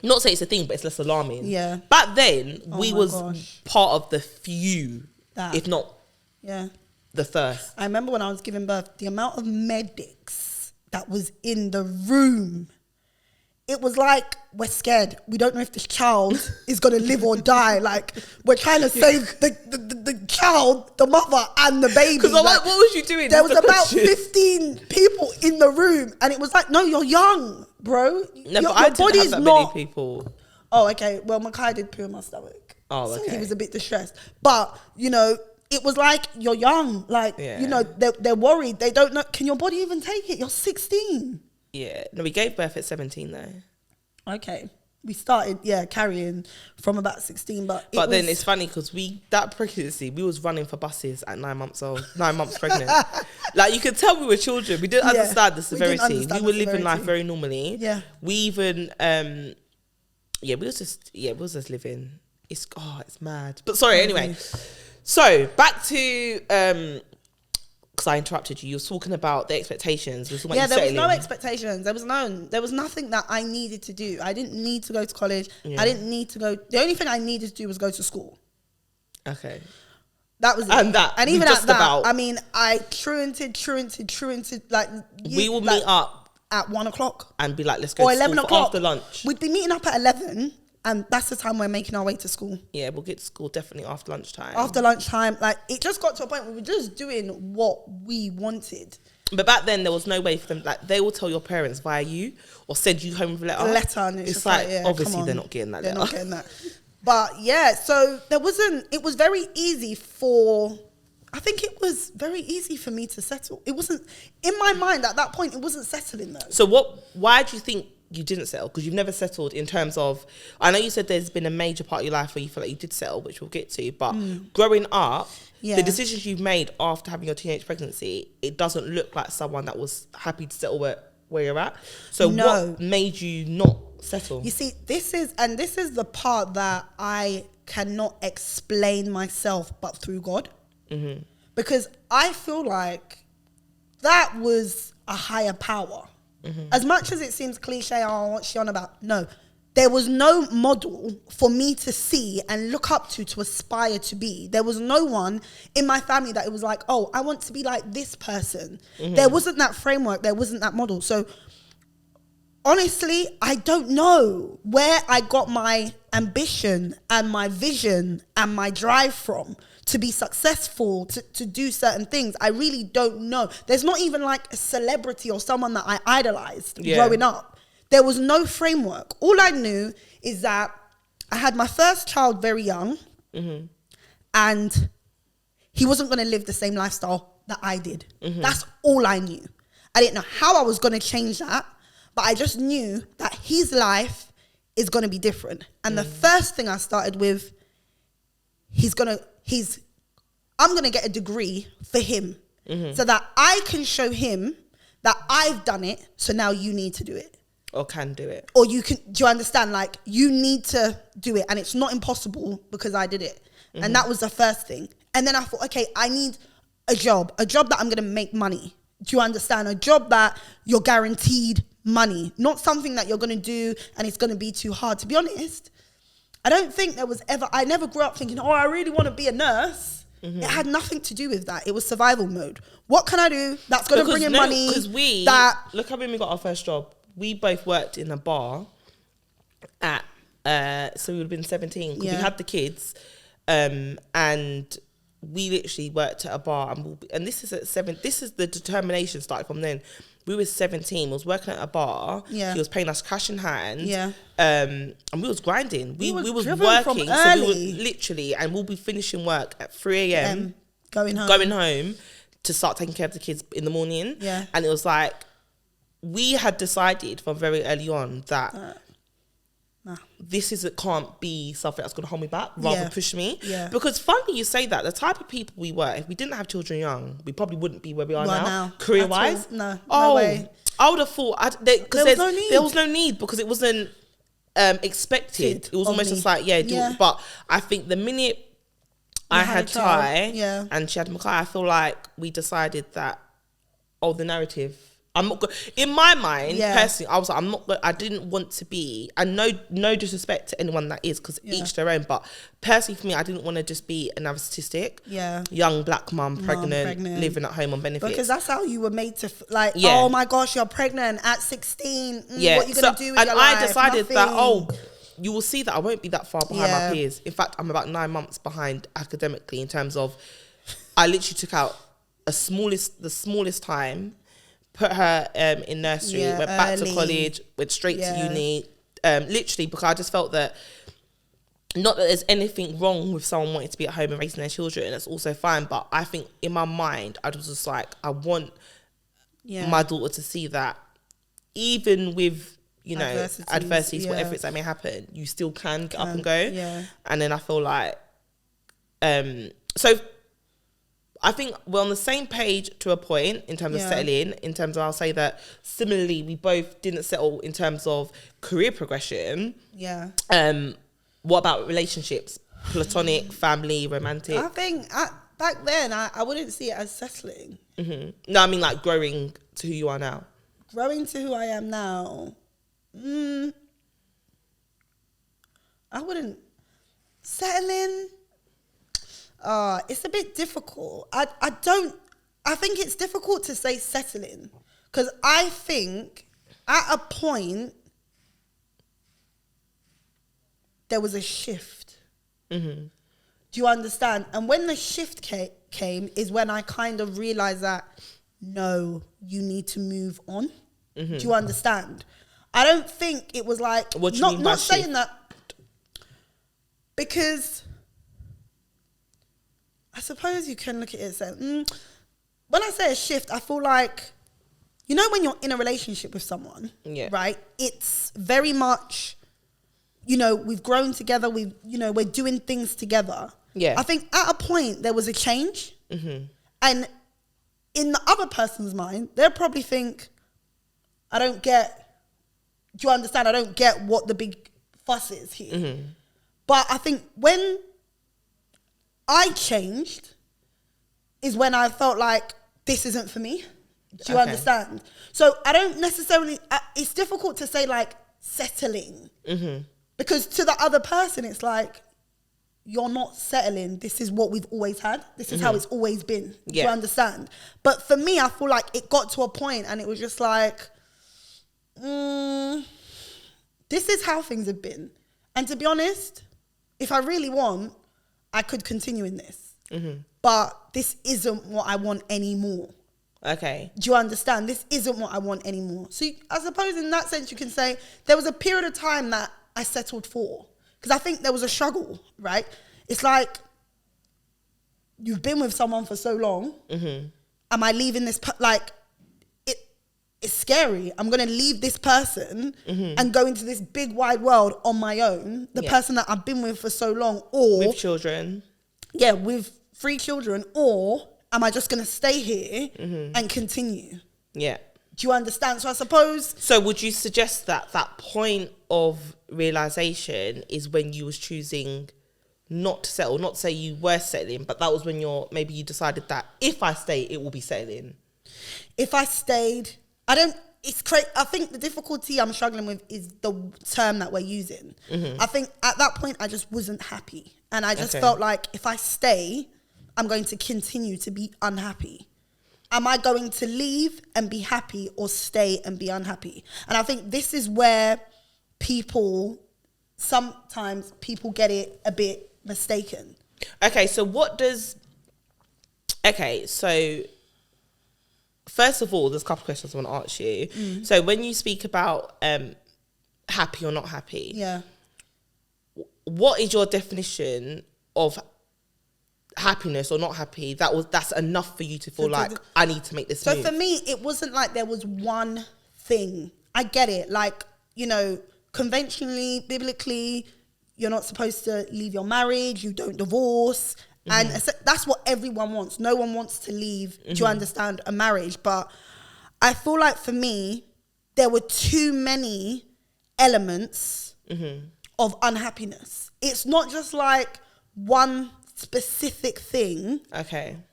not say it's a thing, but it's less alarming. Yeah. Back then, we was part of the few, if not the first. I remember when I was giving birth, the amount of medics that was in the room. It was like, we're scared. We don't know if this child is going to live or die. Like, we're trying to save the child, the mother, and the baby. Because what was you doing? There was about 15 people in the room. And it was like, no, you're young, bro. No, but I didn't have that many people. Oh, okay. Well, Makai did poo in my stomach. Oh, okay. So he was a bit distressed. But, it was like, you're young. Like, they're worried. They don't know. Can your body even take it? You're 16. Yeah. No, we gave birth at 17 though. Okay. We started, carrying from about 16, but then it's funny because that pregnancy, we was running for buses at 9 months old, 9 months pregnant. Like, you could tell we were children. We didn't understand the severity. We were living life very normally. Yeah. We even, we was just living. It's mad. But sorry, anyway. So back to, because I interrupted you. You were talking about the expectations. There was no expectations. There was nothing that I needed to do. I didn't need to go to college. I didn't need to go. The only thing I needed to do was go to school. Okay. That was it. And even at that, I mean, I truanted. Like, we will meet up at 1 o'clock and be like, let's go to 11 school o'clock after lunch. We'd be meeting up at 11. And that's the time we're making our way to school. Yeah, we'll get to school definitely after lunchtime. After lunchtime, like, it just got to a point where we were just doing what we wanted. But back then, there was no way for them. Like, they will tell your parents via you or send you home with a letter. And it's like obviously they're not getting that. They're not getting that. But yeah, so there wasn't. It was very easy I think it was very easy for me to settle. It wasn't in my mind at that point. It wasn't settling though. So why do you think you didn't settle? Because you've never settled in terms of, I know you said there's been a major part of your life where you feel like you did settle, which we'll get to, but growing up, the decisions you've made after having your teenage pregnancy, it doesn't look like someone that was happy to settle where you're at. So what made you not settle? You see, this is the part that I cannot explain myself but through God. Mm-hmm. Because I feel like that was a higher power. Mm-hmm. As much as it seems cliche, what's she on about? No, there was no model for me to see and look up to aspire to be. There was no one in my family that it was like, oh, I want to be like this person. Mm-hmm. There wasn't that framework. There wasn't that model. So honestly, I don't know where I got my ambition and my vision and my drive from to be successful, to do certain things. I really don't know. There's not even like a celebrity or someone that I idolized growing up. There was no framework. All I knew is that I had my first child very young, and he wasn't going to live the same lifestyle that I did. Mm-hmm. That's all I knew. I didn't know how I was going to change that, but I just knew that his life is going to be different. And the first thing I started with, I'm going to get a degree for him so that I can show him that I've done it. So now you need to do it. Or can do it. Or do you understand? Like, you need to do it. And it's not impossible because I did it. And that was the first thing. And then I thought, okay, I need a job that I'm going to make money. Do you understand? A job that you're guaranteed money, not something that you're going to do and it's going to be too hard. To be honest, I don't think I never grew up thinking, oh, I really want to be a nurse. It had nothing to do with that. It was survival mode. What can I do that's going to bring in money? Because look how when we got our first job, we both worked in a bar at, so we would have been 17 because we had the kids, and we literally worked at a bar, and this is at 7. This is the determination started from then. We were 17. We was working at a bar. Yeah. He was paying us cash in hand. Yeah. And we was grinding. We was working. So we were literally, and we'll be finishing work at 3 a.m. Going home to start taking care of the kids in the morning. Yeah. And it was like, we had decided from very early on that this can't be something that's going to hold me back, rather push me. Yeah. Because funny you say that, the type of people we were, if we didn't have children young, we probably wouldn't be where we are now. Career-wise. No way. I would have thought, because there was no need because it wasn't expected. It was almost just like, do it. But I think the minute I had Ty and she had Makai, I feel like we decided that, the narrative, I'm not good. In my mind, personally, I was like, I'm not good. I didn't want to be, and no disrespect to anyone that is, because each their own. But personally, for me, I didn't want to just be another statistic. Yeah. Young black mum, pregnant, living at home on benefits. Because that's how you were made to, oh my gosh, you're pregnant at 16. What are you going to do with your life? And I decided that, you will see that I won't be that far behind my peers. In fact, I'm about 9 months behind academically in terms of, I literally took out the smallest time, put her in nursery, went back to college, went straight to uni, literally because I just felt that, not that there's anything wrong with someone wanting to be at home and raising their children, that's also fine, but I think in my mind, I was just like, I want my daughter to see that even with, adversities, whatever it may happen, you still can get up and go. Yeah. And then I feel like, so I think we're on the same page to a point in terms of settling, in terms of, I'll say that similarly, we both didn't settle in terms of career progression. Yeah. What about relationships? Platonic, family, romantic? I think back then, I wouldn't see it as settling. Mm-hmm. No, I mean like growing to who you are now. Growing to who I am now. I wouldn't. Settling. It's a bit difficult. I think it's difficult to say settling, because I think at a point there was a shift. Mm-hmm. Do you understand? And when the shift came is when I kind of realized that, no, you need to move on. Mm-hmm. Do you understand? I don't think it was like, what do you mean by not saying shift? that, because I suppose you can look at it and say, when I say a shift, I feel like, when you're in a relationship with someone, right? It's very much, we've grown together, we're doing things together. Yeah. I think at a point there was a change. Mm-hmm. And in the other person's mind, they'll probably think, do you understand? I don't get what the big fuss is here. Mm-hmm. But I think when I changed is when I felt like this isn't for me. Do you understand? So I don't necessarily, it's difficult to say like settling. Mm-hmm. Because to the other person, it's like, you're not settling. This is what we've always had. This is how it's always been. Yeah. Do you understand? But for me, I feel like it got to a point and it was just like, this is how things have been. And to be honest, if I really want, I could continue in this. Mm-hmm. But this isn't what I want anymore. Okay. Do you understand? This isn't what I want anymore. So I suppose in that sense, you can say there was a period of time that I settled for. Because I think there was a struggle, right? It's like, you've been with someone for so long. Mm-hmm. Am I leaving this? It's scary. I'm going to leave this person and go into this big wide world on my own. The person that I've been with for so long, or with children. Yeah, with 3 children. Or am I just going to stay here and continue? Yeah. Do you understand? So I suppose... So would you suggest that point of realisation is when you was choosing not to settle? Not to say you were settling, but that was when maybe you decided that if I stay, it will be settling. if I stayed, it's crazy. I think the difficulty I'm struggling with is the term that we're using. I think at that point I just wasn't happy, and I just felt like if I stay, I'm going to continue to be unhappy. Am I going to leave and be happy, or stay and be unhappy? And I think this is where sometimes people get it a bit mistaken. Okay, so first of all, there's a couple of questions I want to ask you. So when you speak about happy or not happy, what is your definition of happiness or not happy that's enough for you to feel like I need to make this move? So for me, it wasn't like there was one thing. I get it, like, you know, conventionally, biblically, you're not supposed to leave your marriage, you don't divorce, and that's what everyone wants. No one wants to leave to understand a marriage, but I feel like for me there were too many elements of unhappiness. It's not just like one specific thing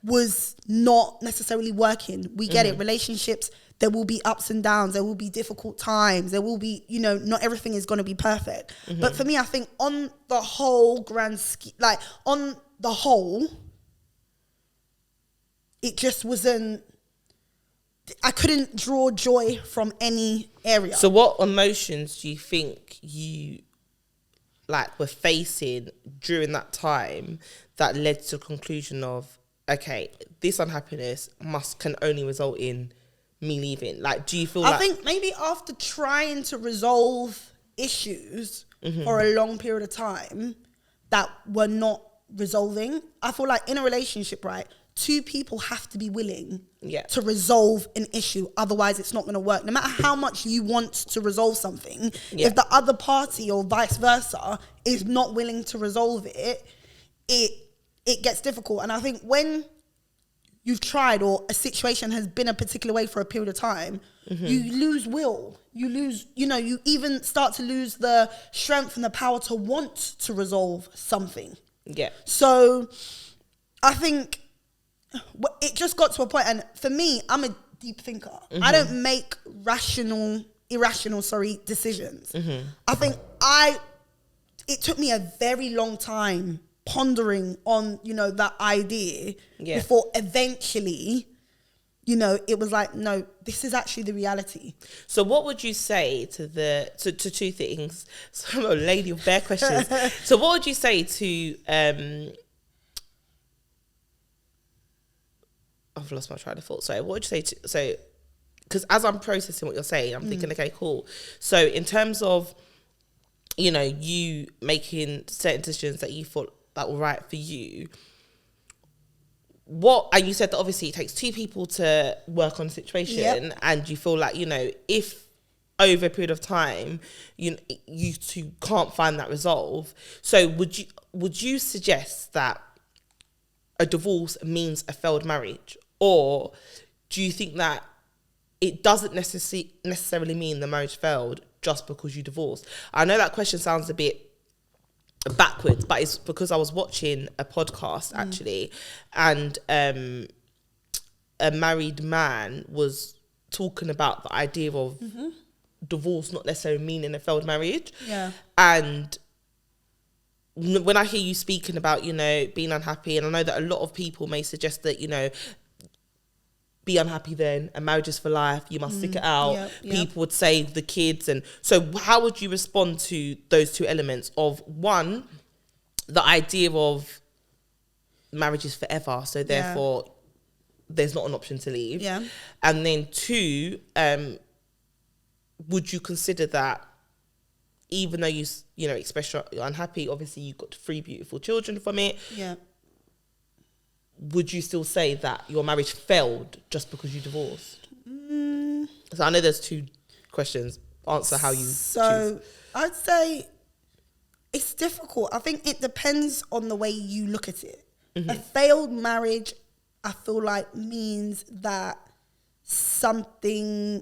was not necessarily working. We get it. Relationships, there will be ups and downs, there will be difficult times, there will be, you know, not everything is going to be perfect. But for me, I think on the whole it just wasn't, I couldn't draw joy from any area. So what emotions do you think you were facing during that time that led to the conclusion of, okay, this unhappiness can only result in me leaving? Like, do you feel I think maybe after trying to resolve issues for a long period of time that were not resolving, I feel like in a relationship, right, two people have to be willing to resolve an issue. Otherwise, it's not going to work. No matter how much you want to resolve something, if the other party or vice versa is not willing to resolve it, it gets difficult. And I think when you've tried, or a situation has been a particular way for a period of time, you lose will. You lose, you even start to lose the strength and the power to want to resolve something. Yeah. So I think it just got to a point, and for me, I'm a deep thinker. I don't make irrational decisions. I think it took me a very long time pondering on, that idea before eventually, it was like, no, this is actually the reality. So what would you say to two things? So I'm a lady of bare questions. So what would you say to I've lost my train of thought. Sorry, what would you say to, because as I'm processing what you're saying, I'm thinking, okay, cool. So in terms of, you making certain decisions that you thought that were right for you, and you said that obviously it takes two people to work on a situation, and you feel like, if over a period of time, you two can't find that resolve. So would you suggest that a divorce means a failed marriage? Or do you think that it doesn't necessarily mean the marriage failed just because you divorced? I know that question sounds a bit backwards, but it's because I was watching a podcast actually, and a married man was talking about the idea of divorce not necessarily meaning a failed marriage. Yeah. And when I hear you speaking about, being unhappy, and I know that a lot of people may suggest that, be unhappy then, and marriage is for life, you must stick it out. People would save the kids. And so how would you respond to those two elements of, one, the idea of marriage is forever, so therefore there's not an option to leave. Yeah. And then two, would you consider that even though you express you're unhappy, obviously you got 3 beautiful children from it. Yeah. Would you still say that your marriage failed just because you divorced? So I know there's 2 questions. Answer how you choose. I'd say it's difficult. I think it depends on the way you look at it. A failed marriage, I feel like, means that something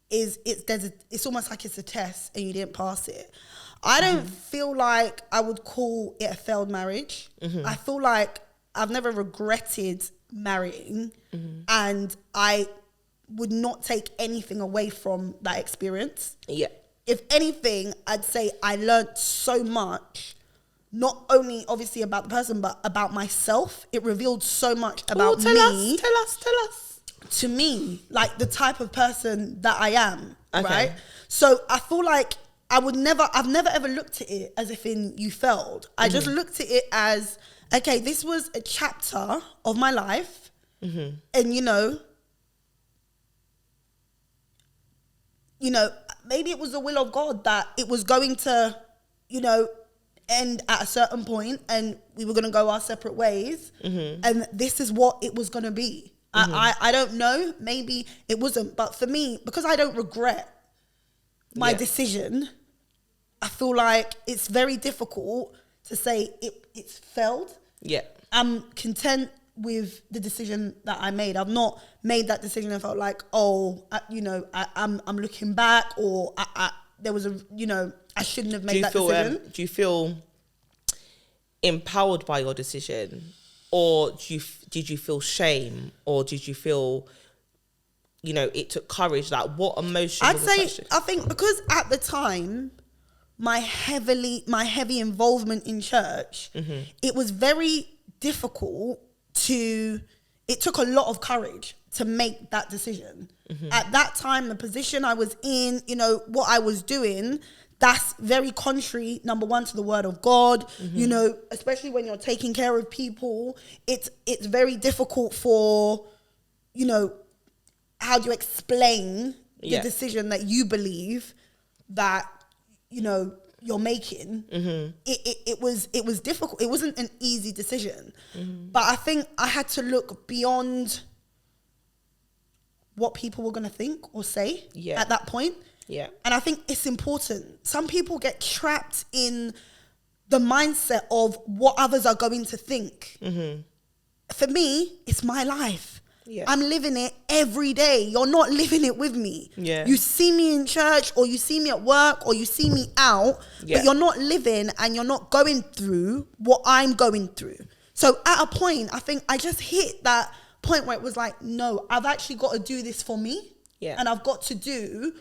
it's almost like it's a test and you didn't pass it. I don't feel like I would call it a failed marriage. I feel like I've never regretted marrying, and I would not take anything away from that experience. Yeah. If anything, I'd say I learned so much, not only obviously about the person, but about myself. It revealed so much about me. Tell us. To me, like the type of person that I am, Okay. right? So I feel like I've never ever looked at it as if in you failed. I just looked at it as, okay, this was a chapter of my life. And you know, maybe it was the will of God that it was going to, end at a certain point and we were going to go our separate ways. And this is what it was going to be. I don't know. Maybe it wasn't. But for me, because I don't regret my decision, I feel like it's very difficult to say it's failed. Yeah. I'm content with the decision that I made. I've not made that decision and felt like, I'm looking back, or there was I shouldn't have made that decision. Do you feel empowered by your decision, or did you feel shame, or did you feel, it took courage? Like, what emotion? I'd say, I think because at the time, my heavy involvement in church, it was very difficult it took a lot of courage to make that decision. At that time, the position I was in, what I was doing, that's very contrary, number one, to the word of God. Especially when you're taking care of people, it's very difficult for, how do you explain the decision that you believe that, you're making. It was difficult. It wasn't an easy decision. But I think I had to look beyond what people were going to think or say at that point. Yeah. And I think it's important. Some people get trapped in the mindset of what others are going to think. For me, it's my life. Yeah. I'm living it every day. You're not living it with me. Yeah. You see me in church, or you see me at work, or you see me out, but you're not living and you're not going through what I'm going through. So at a point, I think I just hit that point where it was like, no, I've actually got to do this for me. Yeah. And I've got to do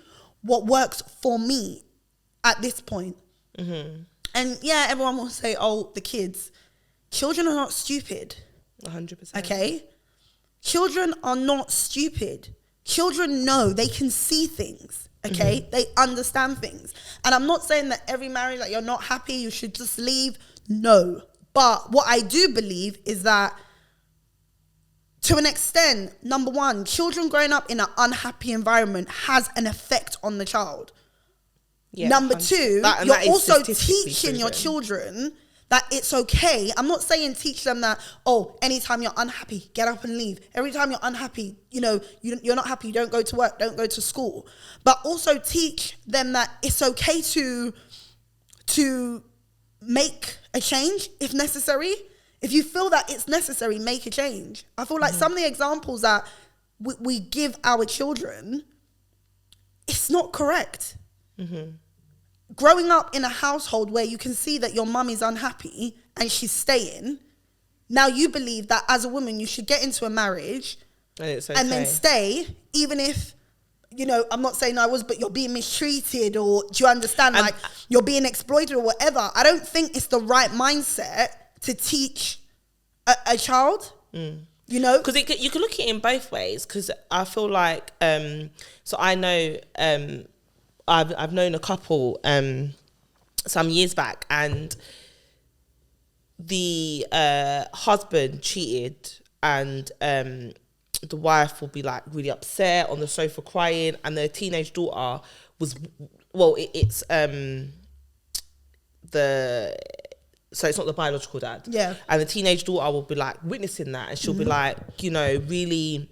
what works for me at this point. And everyone will say, oh, the kids. Children are not stupid. 100%. Okay? Children are not stupid. Children know, they can see things, okay? They understand things. And I'm not saying that every marriage that you're not happy, you should just leave. No. But what I do believe is that, to an extent, number one, children growing up in an unhappy environment has an effect on the child. Yeah, number two, you're also teaching your children that it's okay. I'm not saying teach them that, anytime you're unhappy, get up and leave. Every time you're unhappy, you're not happy, don't go to work, don't go to school. But also teach them that it's okay to make a change if necessary. If you feel that it's necessary, make a change. I feel like some of the examples that we give our children, it's not correct. Growing up in a household where you can see that your mum is unhappy and she's staying, now you believe that as a woman you should get into a marriage and then stay, even if, I'm not saying I was, but you're being mistreated, or do you understand, you're being exploited or whatever. I don't think it's the right mindset to teach a child, Because you can look at it in both ways, because I feel like, so I know... I've known a couple some years back, and the husband cheated, and the wife will be like really upset on the sofa crying, and their teenage daughter was, it's so it's not the biological dad. Yeah. And the teenage daughter will be like witnessing that, and she'll be like, really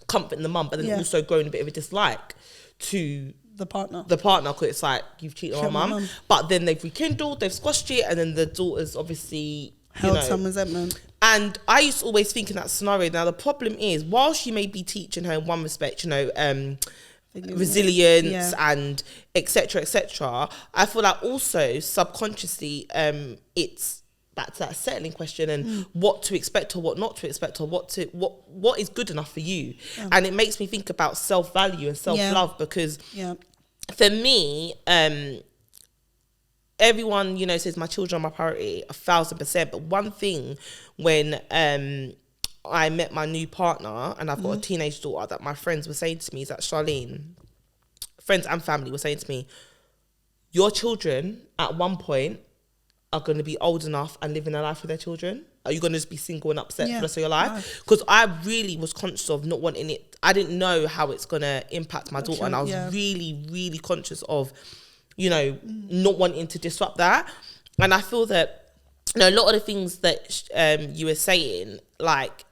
comforting the mum, but then also growing a bit of a dislike to the partner, because it's like, you've cheated on my mum. But then they've rekindled, they've squashed it, and then the daughter's obviously held some resentment. And I used to always think in that scenario, now the problem is, whilst you may be teaching her in one respect, resilience and etc., I feel like also subconsciously it's back to that settling question and what to expect or what not to expect or what is good enough for you. And it makes me think about self-value and self-love because for me, everyone, you know, says my children are my priority 1,000%. But one thing when I met my new partner and I've got a teenage daughter that my friends were saying to me is that, Charlene, friends and family were saying to me, your children at one point are going to be old enough and living their life with their children. Are you going to just be single and upset for the rest of your life? Because I really was conscious of not wanting it. I didn't know how it's going to impact my daughter. And I was really, really conscious of, you know, not wanting to disrupt that. And I feel that, you know, a lot of the things that you were saying, like,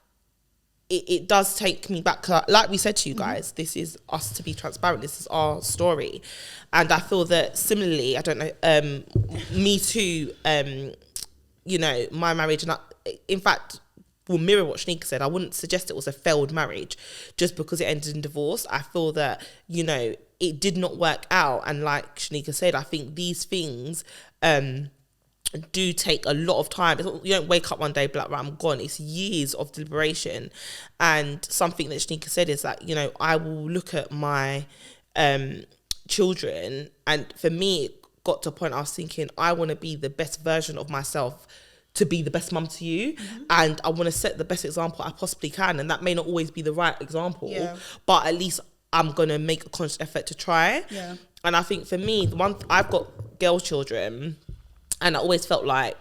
it does take me back. Like we said to you guys, this is us to be transparent. This is our story. And I feel that similarly, I don't know, me too, you know, my marriage, and in fact, will mirror what Shaneka said. I wouldn't suggest it was a failed marriage just because it ended in divorce. I feel that, you know, it did not work out. And like Shaneka said, I think these things do take a lot of time. You don't wake up one day, like, right, I'm gone. It's years of deliberation. And something that Shaneka said is that, you know, I will look at my children, and for me, it got to a point I was thinking, I want to be the best version of myself to be the best mum to you, and I want to set the best example I possibly can, and that may not always be the right example, but at least I'm going to make a conscious effort to try. And I think for me, I've got girl children, and I always felt like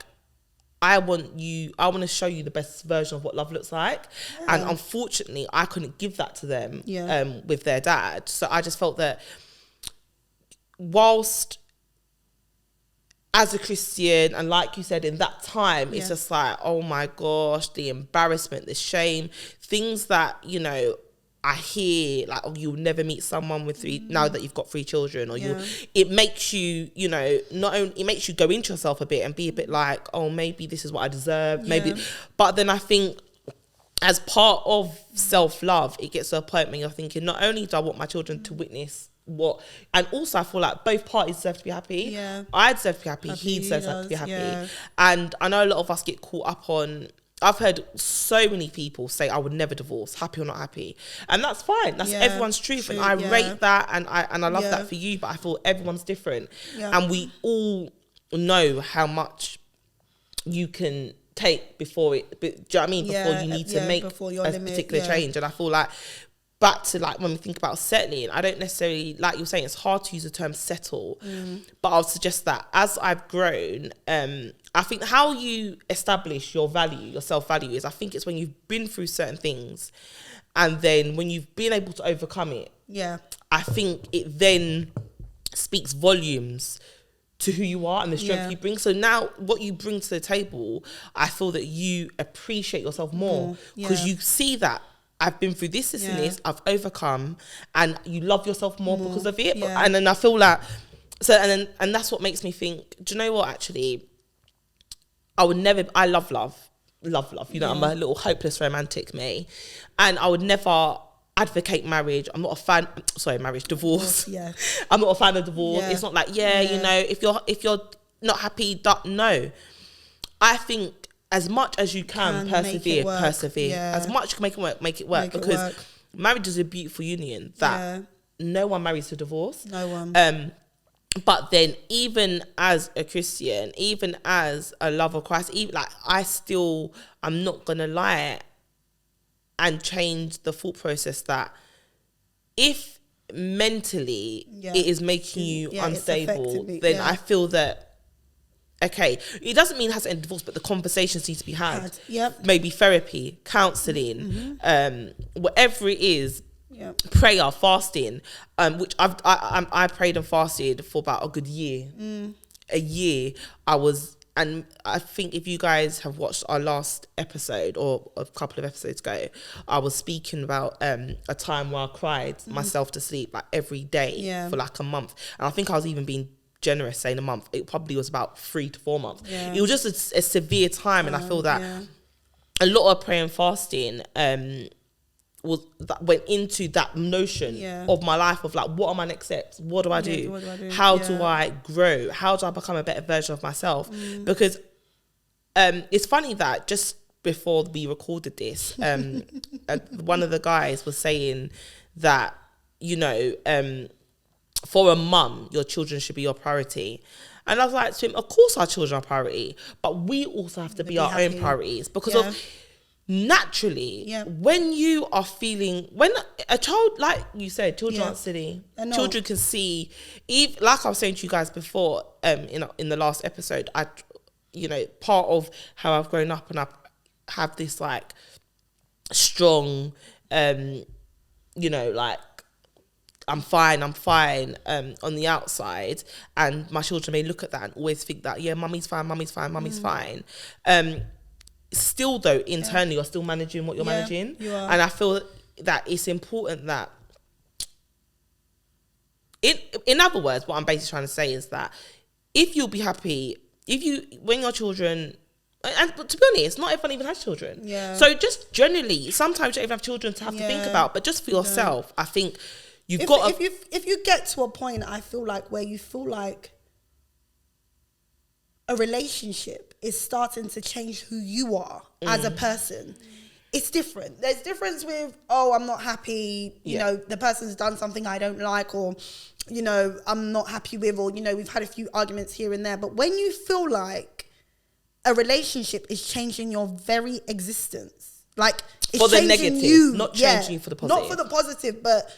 I want to show you the best version of what love looks like. And unfortunately, I couldn't give that to them with their dad. So I just felt that whilst as a Christian, and like you said, in that time, it's just like, oh my gosh, the embarrassment, the shame, things that, you know, I hear, like, oh, you'll never meet someone with now that you've got 3 children, or it makes you, you know, not only, it makes you go into yourself a bit and be a bit like, oh, maybe this is what I deserve, maybe. But then I think as part of self-love, it gets to a point when you're thinking, not only do I want my children to witness and also I feel like both parties deserve to be happy. I deserve to be happy, he deserves to be happy. And I know a lot of us get caught up on, I've heard so many people say I would never divorce, happy or not happy, and that's fine. That's everyone's truth, and I rate that, and I love that for you. But I feel everyone's different, and we all know how much you can take before it. Do you know what I mean? Before you need to make a particular change, and I feel like, back to like when we think about settling, I don't necessarily, like you're saying, it's hard to use the term settle, but I'll suggest that as I've grown, I think how you establish your value, your self-value, is I think it's when you've been through certain things, and then when you've been able to overcome it, I think it then speaks volumes to who you are and the strength you bring. So now what you bring to the table, I feel that you appreciate yourself more because you see that I've been through this and this, I've overcome, and you love yourself more because of it. And then I feel like, so, and that's what makes me think, do you know what, actually, I love love. You know, I'm a little hopeless romantic, me. And I would never advocate marriage. I'm not a fan, divorce. I'm not a fan of divorce. It's not like, you know, if you're not happy, no. I think as much as you can persevere. As much you can make it work, because marriage is a beautiful union that no one marries to divorce. No one. But then, even as a Christian, even as a lover of Christ, even like I'm not gonna lie and change the thought process that if mentally it is making you unstable, then I feel that, okay, it doesn't mean it has to end divorce, but the conversations need to be had. Maybe therapy, counselling, whatever it is, prayer, fasting, which I prayed and fasted for about a good year. A year I was, and I think if you guys have watched our last episode or a couple of episodes ago, I was speaking about a time where I cried myself to sleep like every day for like a month, and I think I was even being generous saying a month. It probably was about 3 to 4 months. It was just a severe time, and I feel that a lot of prayer and fasting went into that notion of my life of like, what are my next steps? What do I do? How do I grow? How do I become a better version of myself? Because it's funny that just before we recorded this, one of the guys was saying that, you know, for a mum, your children should be your priority. And I was like to him, of course our children are priority, but we also have to be our own priorities because of naturally, when you are feeling, when a child, like you said, children aren't silly. Children can see, like I was saying to you guys before, in the last episode, you know, part of how I've grown up and I have this like strong, you know, like, I'm fine on the outside, and my children may look at that and always think that, yeah, mummy's fine. Still though, internally you're still managing what you're managing. You are. And I feel that it's important that, in other words, what I'm basically trying to say is that if you'll be happy, when your children, and to be honest, not everyone even has children. Yeah. So just generally, sometimes you don't even have children to have to think about, but just for yourself, I think if you get to a point, I feel like, where you feel like a relationship is starting to change who you are as a person, it's different. There's difference with, I'm not happy, you know, the person's done something I don't like, or, you know, I'm not happy with, or, you know, we've had a few arguments here and there. But when you feel like a relationship is changing your very existence, like it's for the changing negative, you, not changing for the positive. Not for the positive, but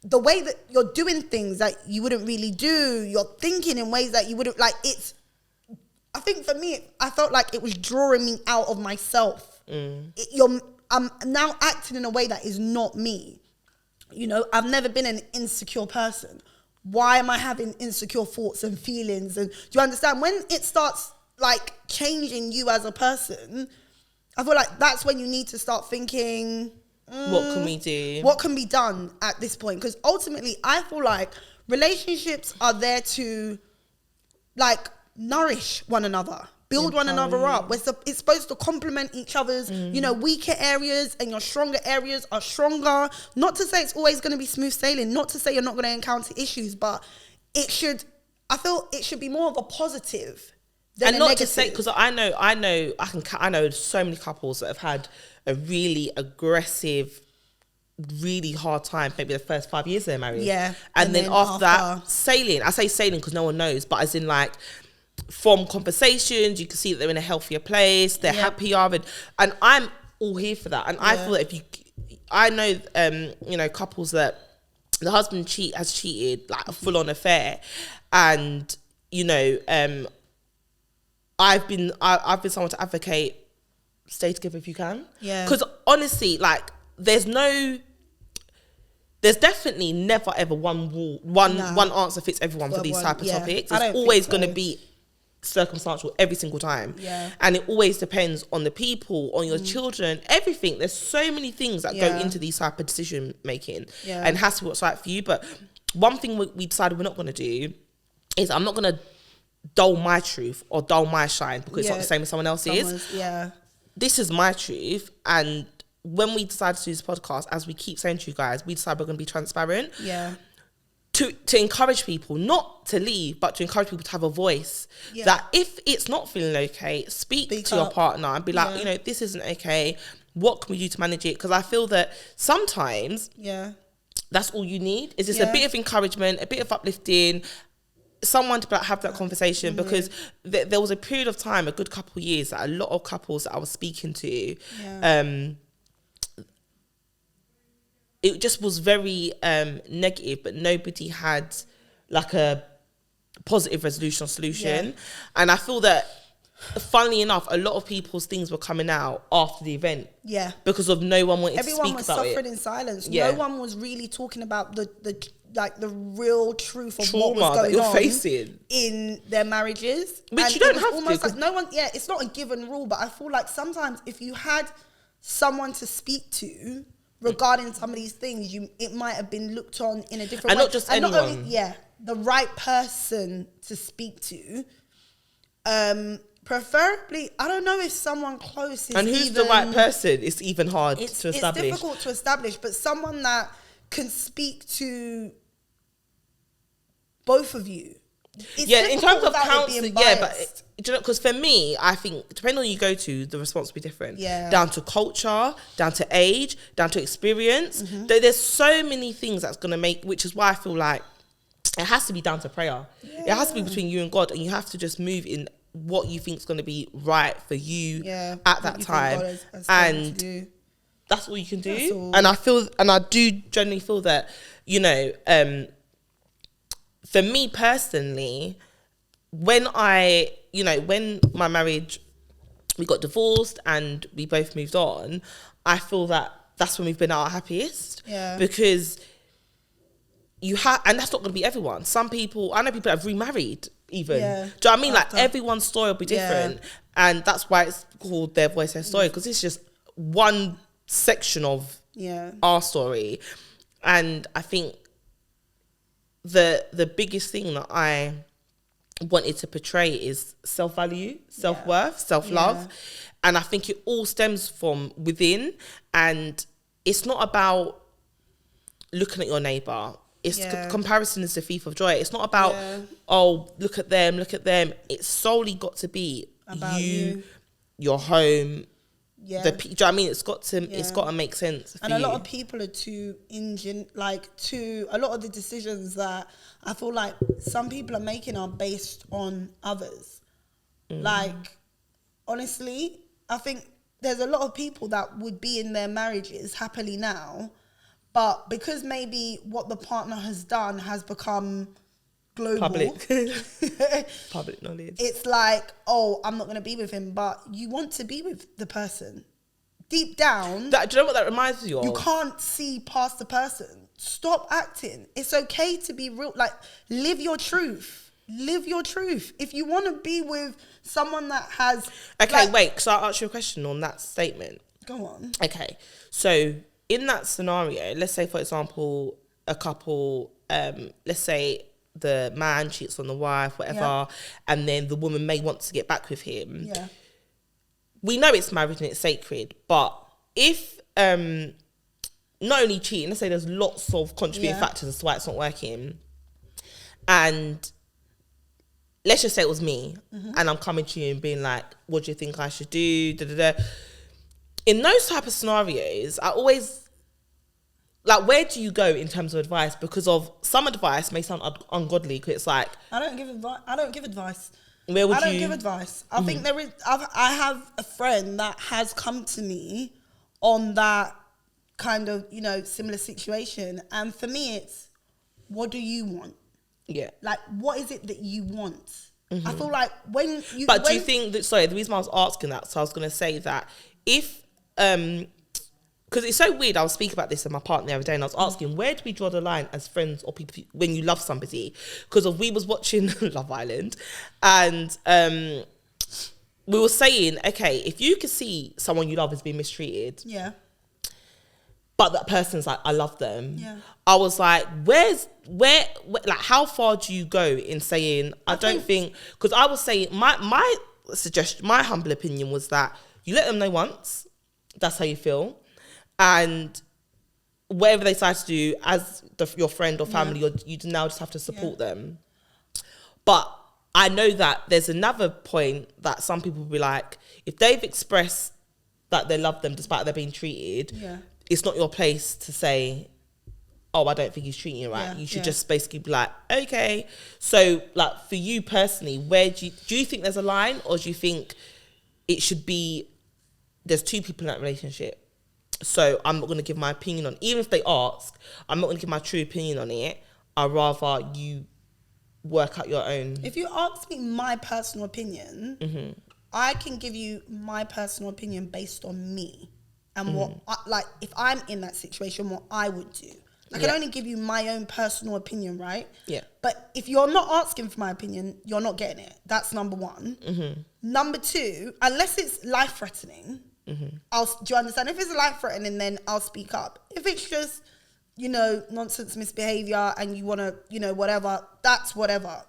the way that you're doing things that you wouldn't really do, you're thinking in ways that you wouldn't, like, I think for me, I felt like it was drawing me out of myself. I'm now acting in a way that is not me. You know, I've never been an insecure person. Why am I having insecure thoughts and feelings? And do you understand? When it starts like changing you as a person, I feel like that's when you need to start thinking, what can we do? What can be done at this point? Because ultimately, I feel like relationships are there to, like, nourish one another, build one another up. It's supposed to complement each other's, you know, weaker areas, and your stronger areas are stronger. Not to say it's always going to be smooth sailing. Not to say you're not going to encounter issues, but I feel it should be more of a positive than and a not negative. To say, because I know so many couples that have had a really aggressive, really hard time, maybe the first 5 years they're married. Yeah. And then after that, sailing. I say sailing because no one knows, but as in, like, from conversations, you can see that they're in a healthier place, they're happier, and I'm all here for that. And I feel that I know, you know, couples that the husband has cheated, like a full-on affair, and, you know, I've been someone to advocate, stay together if you can. Yeah. Because honestly, like, there's definitely never ever one answer fits everyone for these type of topics. It's always going to be circumstantial every single time. Yeah. And it always depends on the people, on your children, everything. There's so many things that go into these type of decision making, and it has to be what's right for you. But one thing we decided we're not going to do is, I'm not going to dull my truth or dull my shine because it's not the same as someone else's. Yeah. This is my truth, and when we decided to do this podcast, as we keep saying to you guys, we decided we're going to be transparent. Yeah. To encourage people, not to leave, but to encourage people to have a voice. Yeah. That if it's not feeling okay, speak to your partner and be like, you know, this isn't okay. What can we do to manage it? Because I feel that sometimes that's all you need is just a bit of encouragement, a bit of uplifting, someone to have that conversation. Because there was a period of time, a good couple of years, that a lot of couples that I was speaking to, it just was very negative, but nobody had like a positive resolution or solution. And I feel that, funnily enough, a lot of people's things were coming out after the event. Yeah. Because of no one wanted to speak about it. Everyone was suffering in silence. Yeah. No one was really talking about the real truth of trauma what was going on facing in their marriages. Which you don't have to. Like no one, it's not a given rule, but I feel like sometimes if you had someone to speak to regarding some of these things, it might have been looked on in a different way. And not just anyone. Not only, the right person to speak to. Preferably, I don't know if someone close is and who's the right person? It's even hard to establish. It's difficult to establish, but someone that can speak to both of you. It's in terms of difficult without it counselling, being but biased. do you know, because for me, I think depending on who you go to, the response will be different. Yeah. Down to culture, down to age, down to experience. Mm-hmm. There's so many things that's gonna make, which is why I feel like it has to be down to prayer. It has to be between you and God, and you have to just move in what you think is going to be right for you at that time, and that's all you can do. And I do generally feel that, you know, for me personally, when my marriage, we got divorced and we both moved on, I feel that that's when we've been at our happiest. Because you have, and that's not going to be everyone. Some people, I know people that have remarried even. Do you know what I mean? Like, everyone's story will be different. And that's why it's called Their Voice, Their Story, because it's just one section of our story. And I think the biggest thing that I wanted to portray is self-value, self-worth, self-love. And I think it all stems from within. And it's not about looking at your neighbour. It's comparison is the thief of joy. It's not about, oh, look at them. It's solely got to be about you, your home. Do you know what I mean? It's got to make sense. And a lot of people are too a lot of the decisions that I feel like some people are making are based on others. Like, honestly, I think there's a lot of people that would be in their marriages happily now, but because maybe what the partner has done has become global. Public knowledge. It's like, oh, I'm not going to be with him, but you want to be with the person. Deep down. Do you know what that reminds me of? You can't see past the person. Stop acting. It's okay to be real. Like, live your truth. Live your truth. If you want to be with someone that has... Okay, wait. So I'll ask you a question on that statement. Go on. Okay. So in that scenario, let's say, for example, a couple, let's say the man cheats on the wife, whatever, and then the woman may want to get back with him. Yeah. We know it's marriage and it's sacred, but if not only cheating, let's say there's lots of contributing factors as to why it's not working, and let's just say it was me, and I'm coming to you and being like, what do you think I should do? In those type of scenarios, I always, like, where do you go in terms of advice? Because of some advice may sound ungodly, because it's like, I don't give advice. Where would I don't give advice. I think there is. I have a friend that has come to me on that kind of, similar situation, and for me, it's, what do you want? Yeah. Like, what is it that you want? I feel like when you. But do you think that? Sorry, the reason why I was asking that, so I was going to say that if because it's so weird. I was speaking about this with my partner the other day, and I was asking, where do we draw the line as friends or people when you love somebody? Because we was watching Love Island, and we were saying, okay, if you could see someone you love is being mistreated, but that person's like, I love them. I was like, where, like, how far do you go in saying, I don't think, because I was saying, my suggestion, my humble opinion was that you let them know once, that's how you feel. And whatever they decide to do as your friend or family, you now just have to support them. But I know that there's another point that some people will be like, if they've expressed that they love them despite they're being treated, it's not your place to say, oh, I don't think he's treating you right. You should just basically be like, okay. So, like, for you personally, where do you think there's a line, or do you think it should be, there's two people in that relationship, so I'm not going to give my opinion on, even if they ask, I'm not going to give my true opinion on it. I'd rather you work out your own. If you ask me my personal opinion, I can give you my personal opinion based on me and what, if I'm in that situation, what I would do. I can only give you my own personal opinion, right? Yeah. But if you're not asking for my opinion, you're not getting it. That's number one. Number two, unless it's life-threatening, do you understand? If it's life-threatening, then I'll speak up. If it's just, nonsense misbehavior and you want to, whatever, that's whatever,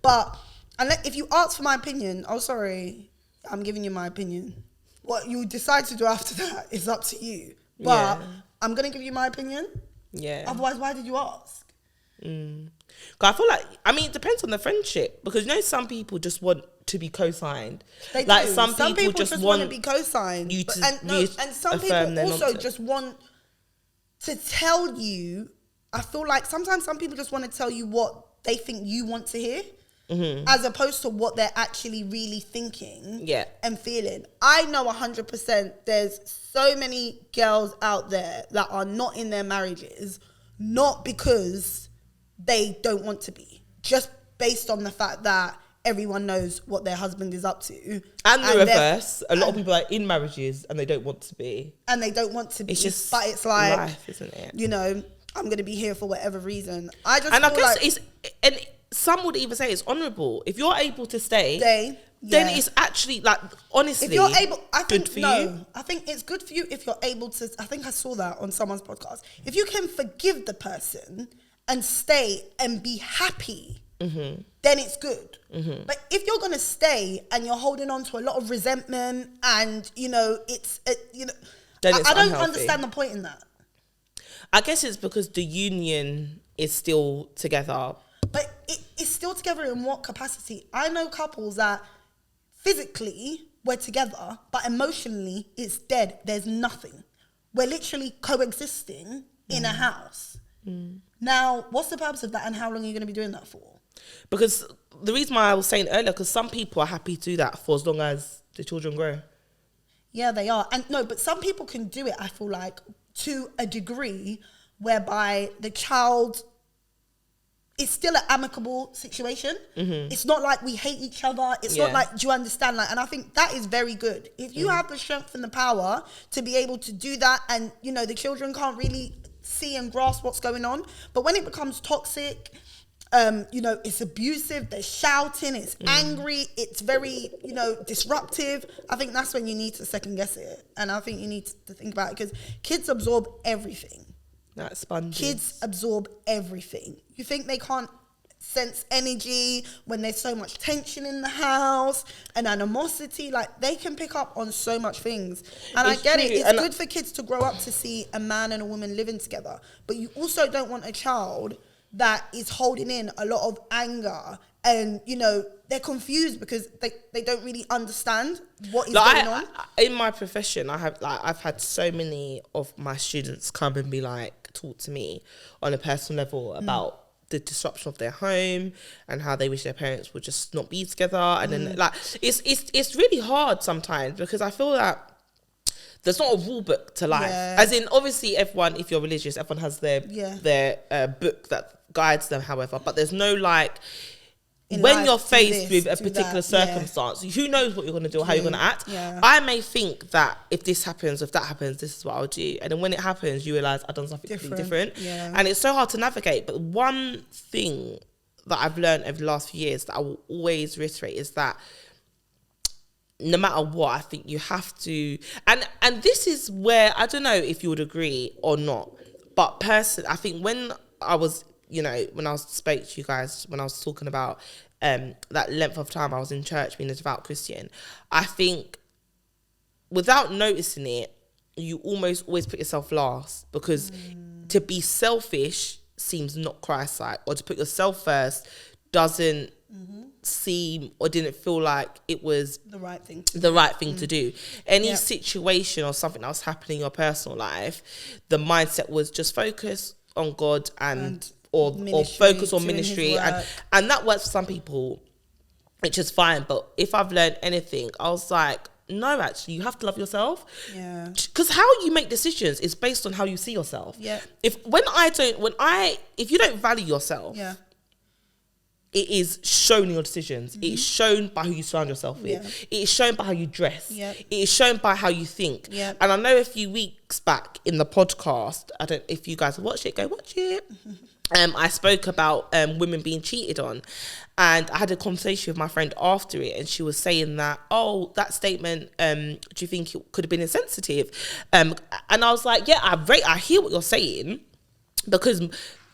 But if you ask for my opinion, oh, sorry, I'm giving you my opinion. What you decide to do after that is up to you. But I'm going to give you my opinion. Yeah. Otherwise, why did you ask? 'Cause I feel like, I mean, it depends on the friendship, because some people just want to be co-signed. They like do. some people just want to be co-signed. you to and some people also just want to tell you. I feel like sometimes some people just want to tell you what they think you want to hear, as opposed to what they're actually really thinking and feeling. I know 100% there's so many girls out there that are not in their marriages, not because they don't want to be, just based on the fact that everyone knows what their husband is up to. And the reverse, a lot of people are in marriages and they don't want to be. It's just, but it's like, life, isn't it? You know, I'm going to be here for whatever reason. I guess it's, and some would even say it's honourable. If you're able to stay, then it's actually, like, honestly, if you're able, I think, good for you. I think it's good for you if you're able to, I think I saw that on someone's podcast. If you can forgive the person and stay and be happy, then it's good. But if you're going to stay and you're holding on to a lot of resentment and, you know, I don't understand the point in that. I guess it's because the union is still together. But it's still together in what capacity? I know couples that physically we're together, but emotionally it's dead. There's nothing. We're literally coexisting in a house. Now, what's the purpose of that, and how long are you going to be doing that for? Because the reason why I was saying earlier, because some people are happy to do that for as long as the children grow. Yeah, they are. And no, but some people can do it, I feel like, to a degree whereby the child is still an amicable situation. It's not like we hate each other. It's not like, do you understand? Like, and I think that is very good. If you have the strength and the power to be able to do that, and, you know, the children can't really see and grasp what's going on. But when it becomes toxic, you know, it's abusive, there's shouting, it's angry, it's very, you know, disruptive, I think that's when you need to second guess it. And I think you need to think about it, because kids absorb everything. That's sponges. Kids absorb everything. You think they can't sense energy when there's so much tension in the house and animosity? Like, they can pick up on so much things. And I get it. It's good for kids to grow up to see a man and a woman living together. But you also don't want a child that is holding in a lot of anger, and, you know, they're confused because they don't really understand what is going on. In my profession, I've had so many of my students come and be like, talk to me on a personal level about the disruption of their home and how they wish their parents would just not be together. And then, like, it's really hard sometimes, because I feel that there's not a rule book to life. As in, obviously, everyone, if you're religious, everyone has their book that guides them, however. But there's no, like, when you're faced with a particular circumstance, who knows what you're going to do or how you're going to act. I may think that if this happens, if that happens, this is what I'll do. And then when it happens, you realise I've done something completely different. And it's so hard to navigate. But one thing that I've learned over the last few years that I will always reiterate is that no matter what, I think you have to, and this is where, I don't know if you would agree or not, but personally, I think when I was, you know, when I spoke to you guys, when I was talking about that length of time I was in church being a devout Christian, I think without noticing it, you almost always put yourself last, because to be selfish seems not Christ-like, or to put yourself first doesn't seem or didn't feel like it was the right thing to do. Any situation or something that was happening in your personal life, the mindset was just focus on God and or focus on ministry, and that works for some people, which is fine. But if I've learned anything, I was like, no, actually, you have to love yourself. Because how you make decisions is based on how you see yourself. If you don't value yourself, it is shown in your decisions. It is shown by who you surround yourself with. It is shown by how you dress. It is shown by how you think. And I know a few weeks back in the podcast, I don't, if you guys watch it, go watch it. I spoke about women being cheated on, and I had a conversation with my friend after it, and she was saying that, that statement, do you think it could have been insensitive? And I was like, yeah, I hear what you're saying, because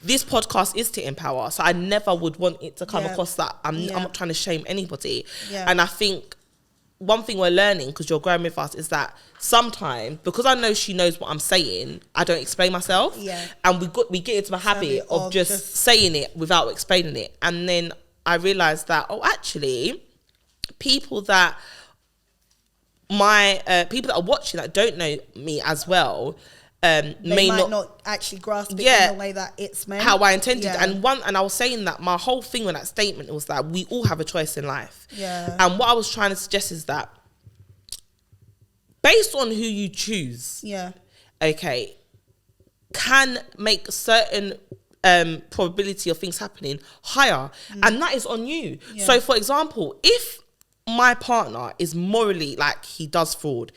this podcast is to empower, so I never would want it to come across that I'm not trying to shame anybody. And I think one thing we're learning, because you're growing with us, is that sometimes, because I know she knows what I'm saying, I don't explain myself. Yeah. And we get into the habit of just saying it without explaining it. And then I realised that, actually, people that are watching that don't know me as well, they might not actually grasp it in the way that it's meant, how I intended. And I was saying that my whole thing with that statement was that we all have a choice in life. And what I was trying to suggest is that based on who you choose, okay, can make certain probability of things happening higher, and that is on you. So for example, if my partner is morally, like, he does fraud,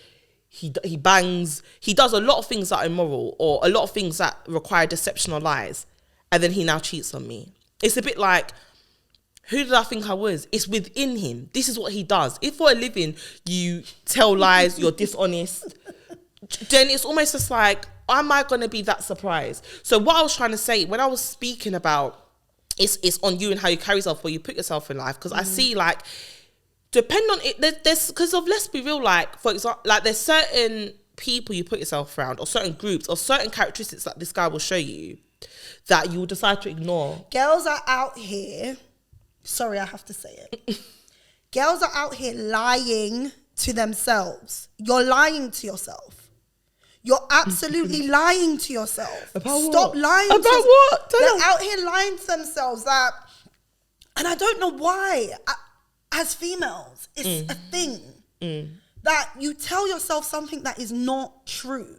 he bangs, he does a lot of things that are immoral, or a lot of things that require deception or lies, and then he now cheats on me, it's a bit like, who did I think I was? It's within him. This is what he does. If for a living you tell lies, you're dishonest, then it's almost just like, am I going to be that surprised? So what I was trying to say when I was speaking about it's on you and how you carry yourself, where you put yourself in life, because I see, like, depend on it, there's because of, let's be real, like, for example, like, there's certain people you put yourself around, or certain groups, or certain characteristics that this guy will show you that you will decide to ignore. Girls are out here, sorry, I have to say it. Girls are out here lying to themselves. You're lying to yourself. You're absolutely lying to yourself. About Stop what? lying. About what? They're out here lying to themselves. That, and I don't know why. As females, it's a thing that you tell yourself something that is not true.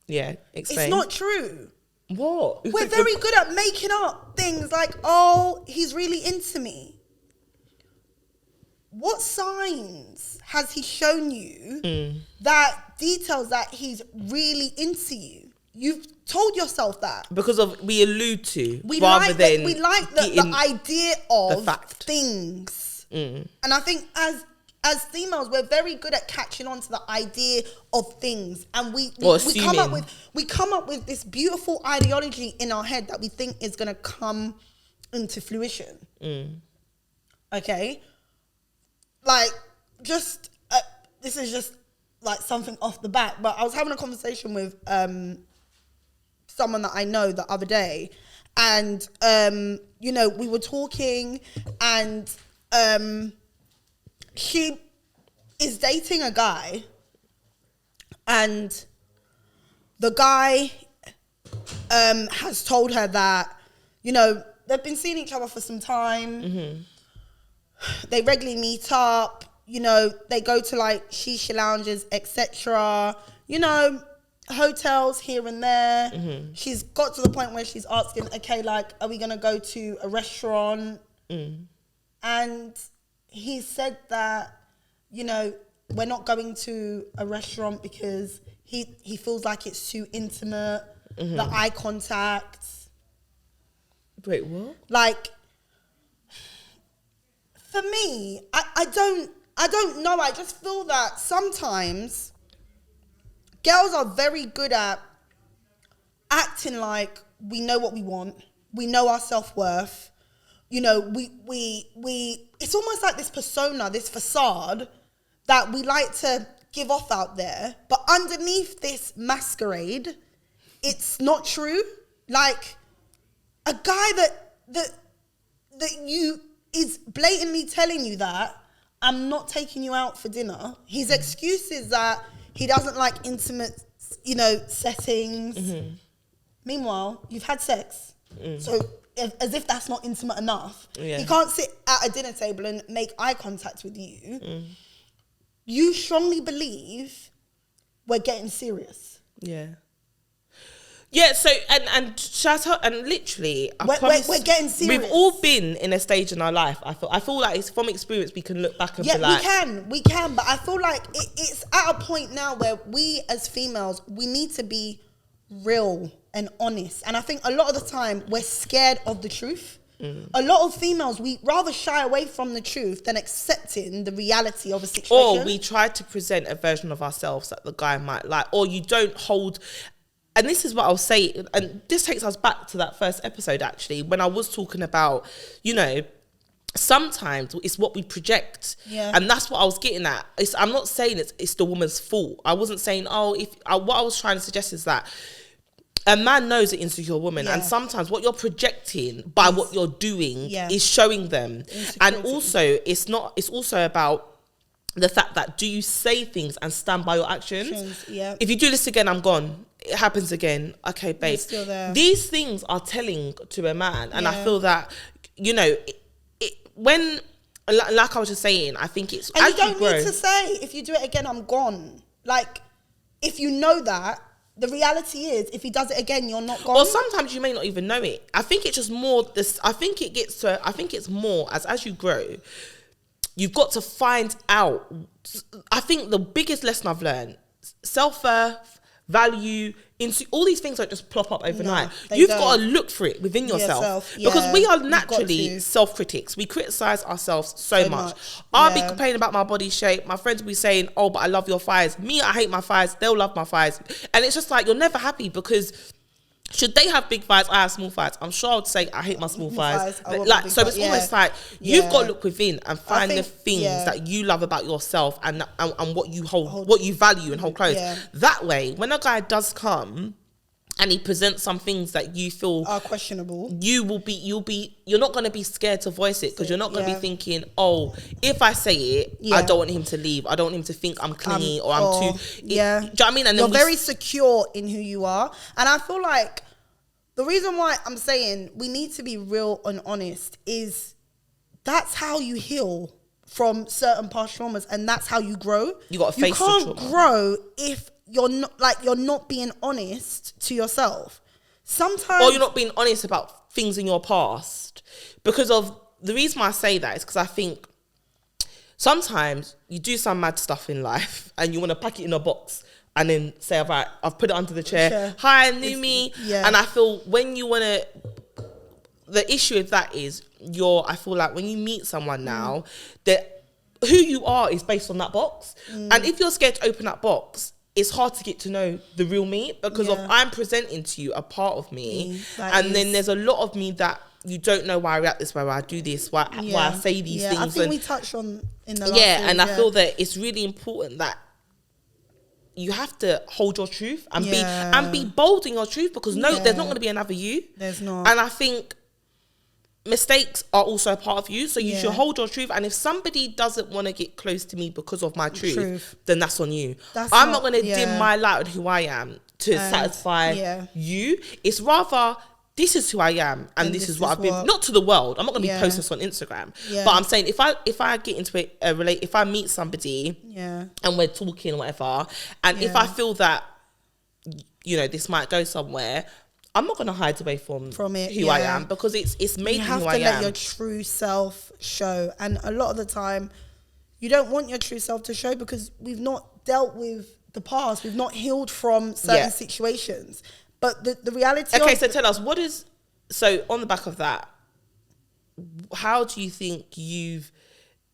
Yeah, explain. It's not true. What? We're very good at making up things like, oh, he's really into me. What signs has he shown you that details that he's really into you? You've told yourself that. Because of, we allude to, we rather like than we like the idea of the fact. Things. And I think as females, we're very good at catching on to the idea of things, and we come up with this beautiful ideology in our head that we think is going to come into fruition. Okay, like, just this is just like something off the bat, but I was having a conversation with someone that I know the other day, and you know, we were talking, and she is dating a guy, and the guy has told her that, you know, they've been seeing each other for some time. They regularly meet up, you know, they go to like shisha lounges, etc., you know, hotels here and there. She's got to the point where she's asking, okay, like, are we gonna go to a restaurant? And he said that, you know, we're not going to a restaurant because he feels like it's too intimate, the eye contact. Wait, what? Like, for me, I don't know. I just feel that sometimes girls are very good at acting like we know what we want. We know our self-worth. You know, we it's almost like this persona, this facade that we like to give off out there. But underneath this masquerade, it's not true. Like, a guy that you is blatantly telling you that I'm not taking you out for dinner. His excuse is that he doesn't like intimate, you know, settings. Meanwhile, you've had sex. So as if that's not intimate enough. He can't sit at a dinner table and make eye contact with you. You strongly believe we're getting serious. Yeah, so, and shout out, and literally, we're getting serious. We've all been in a stage in our life. I feel like it's from experience we can look back and be like, we can, but I feel like it's at a point now where we as females, we need to be real and honest. And I think a lot of the time we're scared of the truth. A lot of females, we rather shy away from the truth than accepting the reality of a situation. Or we try to present a version of ourselves that the guy might like, or you don't hold. And this is what I'll say, and this takes us back to that first episode, actually, when I was talking about, you know, sometimes it's what we project. Yeah. And that's what I was getting at. I'm not saying it's the woman's fault. I wasn't saying, what I was trying to suggest is that a man knows an insecure woman, and sometimes what you're projecting by what you're doing is showing them. And also, it's also about the fact that, do you say things and stand by your actions? Yeah. If you do this again, I'm gone. It happens again. Okay, babe. Still there. These things are telling to a man, and I feel that, you know, when, like I was just saying, I think it's, and you don't need to say, if you do it again, I'm gone. Like, if you know that, the reality is, if he does it again, you're not gone. Or sometimes you may not even know it. I think it's just more this. I think it's more as you grow, you've got to find out. I think the biggest lesson I've learned: self-worth, value, all these things don't just plop up overnight. You've got to look for it within yourself. Because we are naturally self-critics. We criticize ourselves so much. I'll be complaining about my body shape. My friends will be saying, oh, but I love your thighs. Me, I hate my thighs. They'll love my thighs. And it's just like, you're never happy, because should they have big thighs, I have small thighs. I'm sure I would say I hate my small thighs. Like, so it's almost like you've got to look within and find the things that you love about yourself and what you what you value and hold close. That way, when a guy does come and he presents some things that you feel are questionable, you're not going to be scared to voice it, because you're not going to be thinking, oh, if I say it, I don't want him to leave. I don't want him to think I'm clingy or I'm too. Do you know what I mean? And you're very secure in who you are. And I feel like the reason why I'm saying we need to be real and honest is that's how you heal from certain past traumas, and that's how you grow. You got to face the trauma. You can't grow if you're not being honest to yourself. Sometimes, or you're not being honest about things in your past. Because of the reason why I say that is because I think sometimes you do some mad stuff in life and you want to pack it in a box and then say, right, I've put it under the chair. Sure. Hi, new me. And I feel when you want to, the issue with that is I feel like when you meet someone now, that who you are is based on that box. And if you're scared to open that box, it's hard to get to know the real me, because of I'm presenting to you a part of me. And then there's a lot of me that you don't know why I react this way, why I do this, why I say these things. I think we touched on in the last and I feel that it's really important that you have to hold your truth and be bold in your truth, because there's not going to be another you. There's not. And I think mistakes are also a part of you, so you should hold your truth. And if somebody doesn't want to get close to me because of my truth, then that's on you. I'm not going to dim my light on who I am to satisfy you. It's rather, this is who I am, and this is what I've been. Not to the world. I'm not going to be posting this on Instagram. But I'm saying, if I get into if I meet somebody, and we're talking or whatever, and if I feel that, you know, this might go somewhere, I'm not going to hide away from it, who I am, because it's made me who I am. You have to let your true self show. And a lot of the time, you don't want your true self to show, because we've not dealt with the past. We've not healed from certain situations. But the reality so tell us, so on the back of that, how do you think you've,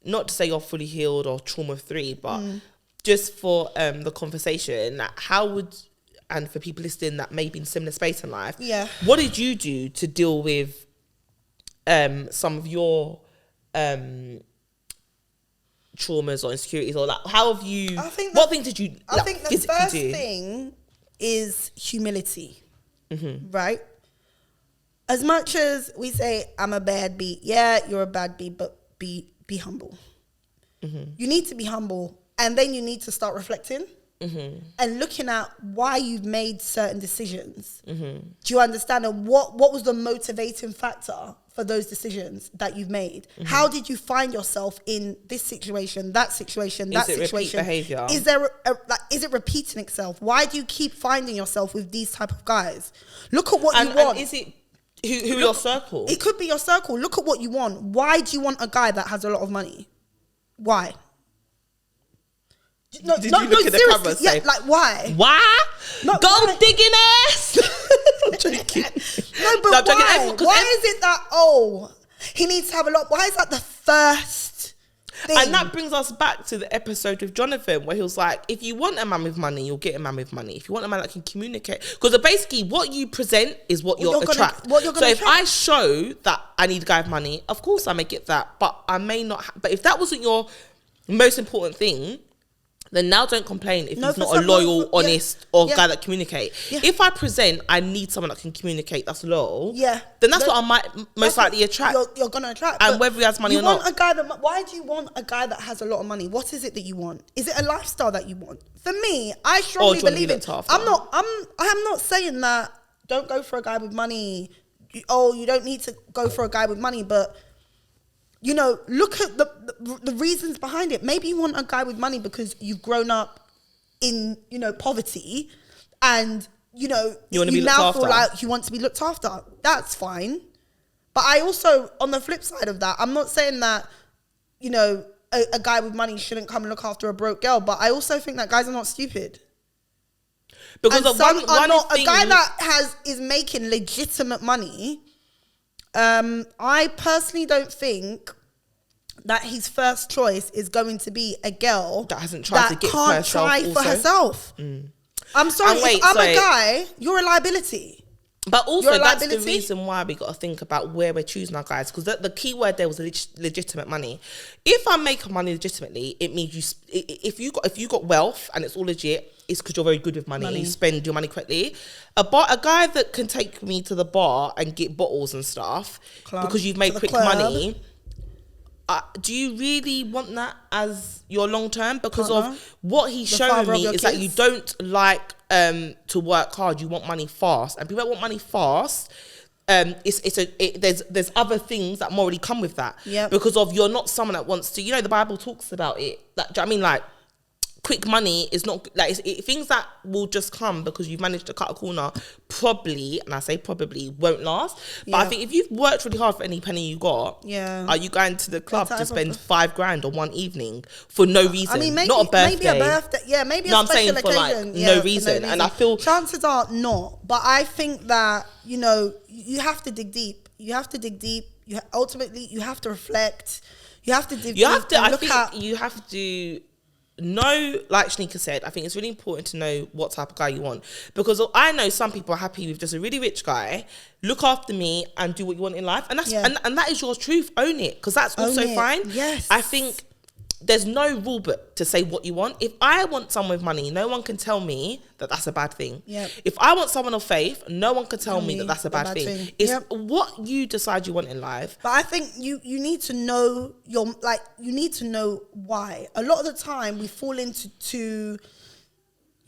not to say you're fully healed or trauma-free, but just for the conversation, how would, and for people listening that may be in similar space in life, what did you do to deal with some of your traumas or insecurities, or like, how have you, what things did you I think the first thing is humility, right? As much as we say, I'm a bad bee, you're a bad bee, but be humble. You need to be humble, and then you need to start reflecting. And looking at why you've made certain decisions. Do you understand? And what was the motivating factor for those decisions that you've made? How did you find yourself in this situation, that situation, that situation? Behavior? Is there is it repeating itself? Why do you keep finding yourself with these type of guys? Look at what you want. And is it who your circle? It could be your circle. Look at what you want. Why do you want a guy that has a lot of money? Why? Did you look at the camera and say, like, why? Why? No, Gold digging ass. I'm joking. No, but why? Why is it that, he needs to have a lot? Why is that the first thing. And that brings us back to the episode with Jonathan, where he was like, if you want a man with money, you'll get a man with money. If you want a man that can communicate, because basically what you present is what you're attract. So if I show that I need a guy with money, of course I may get that, but I may not. But if that wasn't your most important thing, then now don't complain if he's not a loyal, honest, or guy that communicate. Yeah. If I present, I need someone that can communicate, that's loyal. Yeah. Then that's what I might most likely attract. You're gonna attract. And whether he has money or not. A guy that, why do you want a guy that has a lot of money? What is it that you want? Is it a lifestyle that you want? For me, I strongly believe it. I'm not saying that don't go for a guy with money. You don't need to go for a guy with money, but you know, look at the reasons behind it. Maybe you want a guy with money because you've grown up in, you know, poverty, and you know you now feel like you want to be looked after. That's fine. But I also, on the flip side of that, I'm not saying that, you know, a guy with money shouldn't come and look after a broke girl, but I also think that guys are not stupid. Because a guy that is making legitimate money. I personally don't think that his first choice is going to be a girl that hasn't tried to get for herself. I'm sorry, if I'm a guy, you're a liability. But also, that's the reason why we got to think about where we're choosing our guys, because the key word there was legitimate money. If I'm making money legitimately, it means if you got wealth and it's all legit, it's because you're very good with money. You spend your money correctly. A guy that can take me to the bar and get bottles and stuff because you've made quick money. Do you really want that as your long term? Because of what he's showing me is that you don't like to work hard. You want money fast, and people that want money fast. There's other things that morally come with that. Yeah. Because of you're not someone that wants to. You know, the Bible talks about it. Do you know what I mean? Like, quick money is not like things that will just come because you've managed to cut a corner. Probably, and I say probably, won't last. But I think if you've worked really hard for any penny you got, are you going to the club to spend $5,000 on one evening for no reason? I mean, not a birthday. Maybe a birthday. Yeah, maybe a special occasion. For like no reason. And I feel chances are not. But I think that, you know, you have to dig deep. You have to dig deep. Ultimately, you have to reflect. You have to dig deep. You have to know, like Shaneka said, I think it's really important to know what type of guy you want, because I know some people are happy with just a really rich guy, look after me and do what you want in life, and that's and that is your truth. Own it, because that's also fine. Yes, I think there's no rule book to say what you want. If I want someone with money, no one can tell me that that's a bad thing. Yep. If I want someone of faith, no one can tell me that that's a bad thing. It's what you decide you want in life. But I think you need to know you need to know why. A lot of the time we fall into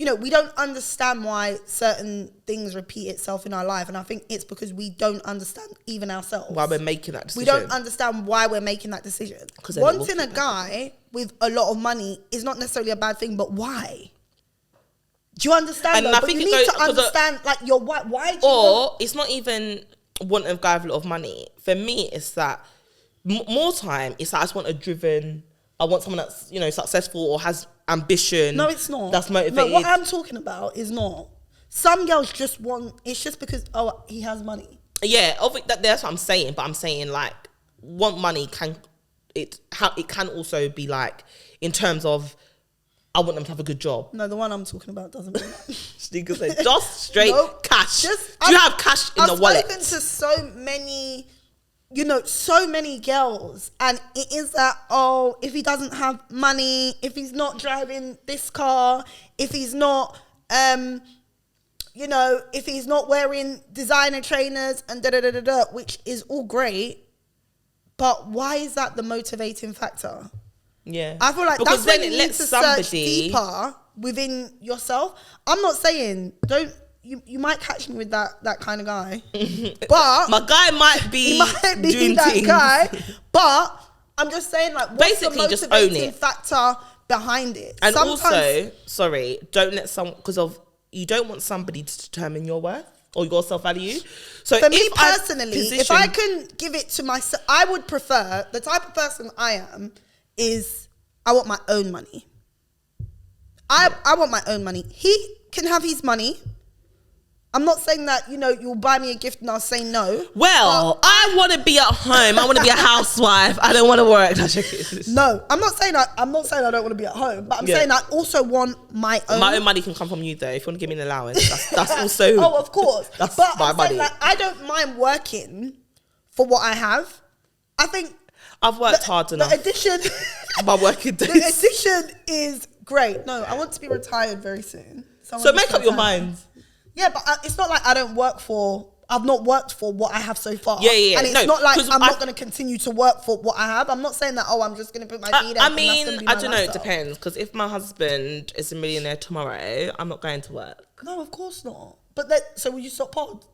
you know, we don't understand why certain things repeat itself in our life. And I think it's because we don't understand even ourselves. Why we're making that decision. We don't understand why we're making that decision. Wanting a guy with a lot of money is not necessarily a bad thing, but why? Do you understand? And I think you need to understand, like, your why. Why do you want? It's not even wanting a guy with a lot of money. For me, it's that more time, it's that I just want I want someone that's, you know, successful or has ambition. No, it's not. That's motivated. No, what I'm talking about is not. Some girls just want, it's just because, he has money. Yeah, that's what I'm saying. But I'm saying, like, want money it can also be like, in terms of, I want them to have a good job. No, the one I'm talking about doesn't mean that. Shaneka said, just straight cash. Do you have cash in the wallet? I've spoken to so many, you know, so many girls, and it is that, if he doesn't have money, if he's not driving this car, if he's not, you know, if he's not wearing designer trainers and which is all great, but why is that the motivating factor? Yeah, I feel like because that's when you need to search deeper within yourself. I'm not saying you might catch me with that kind of guy, but my guy might be doing that things. Guy. But I'm just saying, like, what's basically the motivating factor behind it? And also, sorry, don't let someone, because of you don't want somebody to determine your worth or your self-value. So for me personally, if I can give it to myself, I would prefer, the type of person I am is I want my own money. I want my own money. He can have his money. I'm not saying that, you'll buy me a gift and I'll say no. Well, I want to be at home. I want to be a housewife. I don't want to work. No, I'm not saying I don't want to be at home, but I'm saying I also want my own. My own money can come from you, though. If you want to give me an allowance, that's also. Oh, of course. That's but my I'm money. saying, like, I don't mind working for what I have. I think I've worked hard enough. The addition, my working days. The addition is great. No, I want to be retired very soon. So make up your mind. Yeah, but it's not like I've not worked for what I have so far. Yeah. And it's not like I'm not going to continue to work for what I have. I'm not saying that, I'm just going to put my feet out. I mean, I don't know, it depends. Because if my husband is a millionaire tomorrow, I'm not going to work. No, of course not. But so will you stop pod?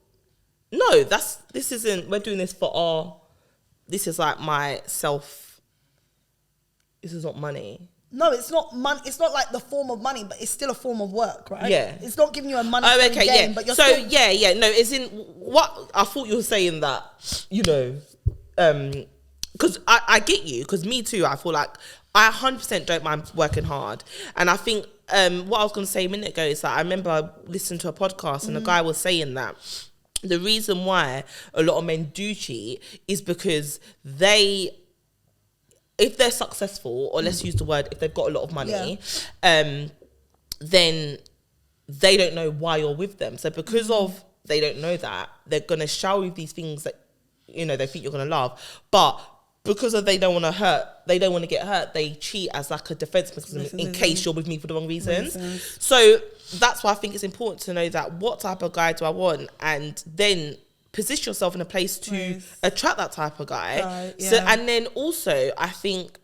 No, we're doing this for this is like this is not money. No, it's not money. It's not like the form of money, but it's still a form of work, right? Yeah. It's not giving you a money gain, but you're so still... yeah. No, it's in what I thought you were saying that, because I get you, because me too, I feel like I 100% don't mind working hard. And I think what I was going to say a minute ago is that I remember I listened to a podcast and the guy was saying that the reason why a lot of men do cheat is because if they're successful, or let's use the word, if they've got a lot of money, then they don't know why you're with them. So because of they don't know that, they're going to shower you with these things that, they think you're going to love. But because of they don't want to get hurt, they cheat as like a defense mechanism in case you're with me for the wrong reasons. So that's why I think it's important to know that what type of guy do I want, and then position yourself in a place to attract that type of guy. Right, yeah. So, and then also, I think,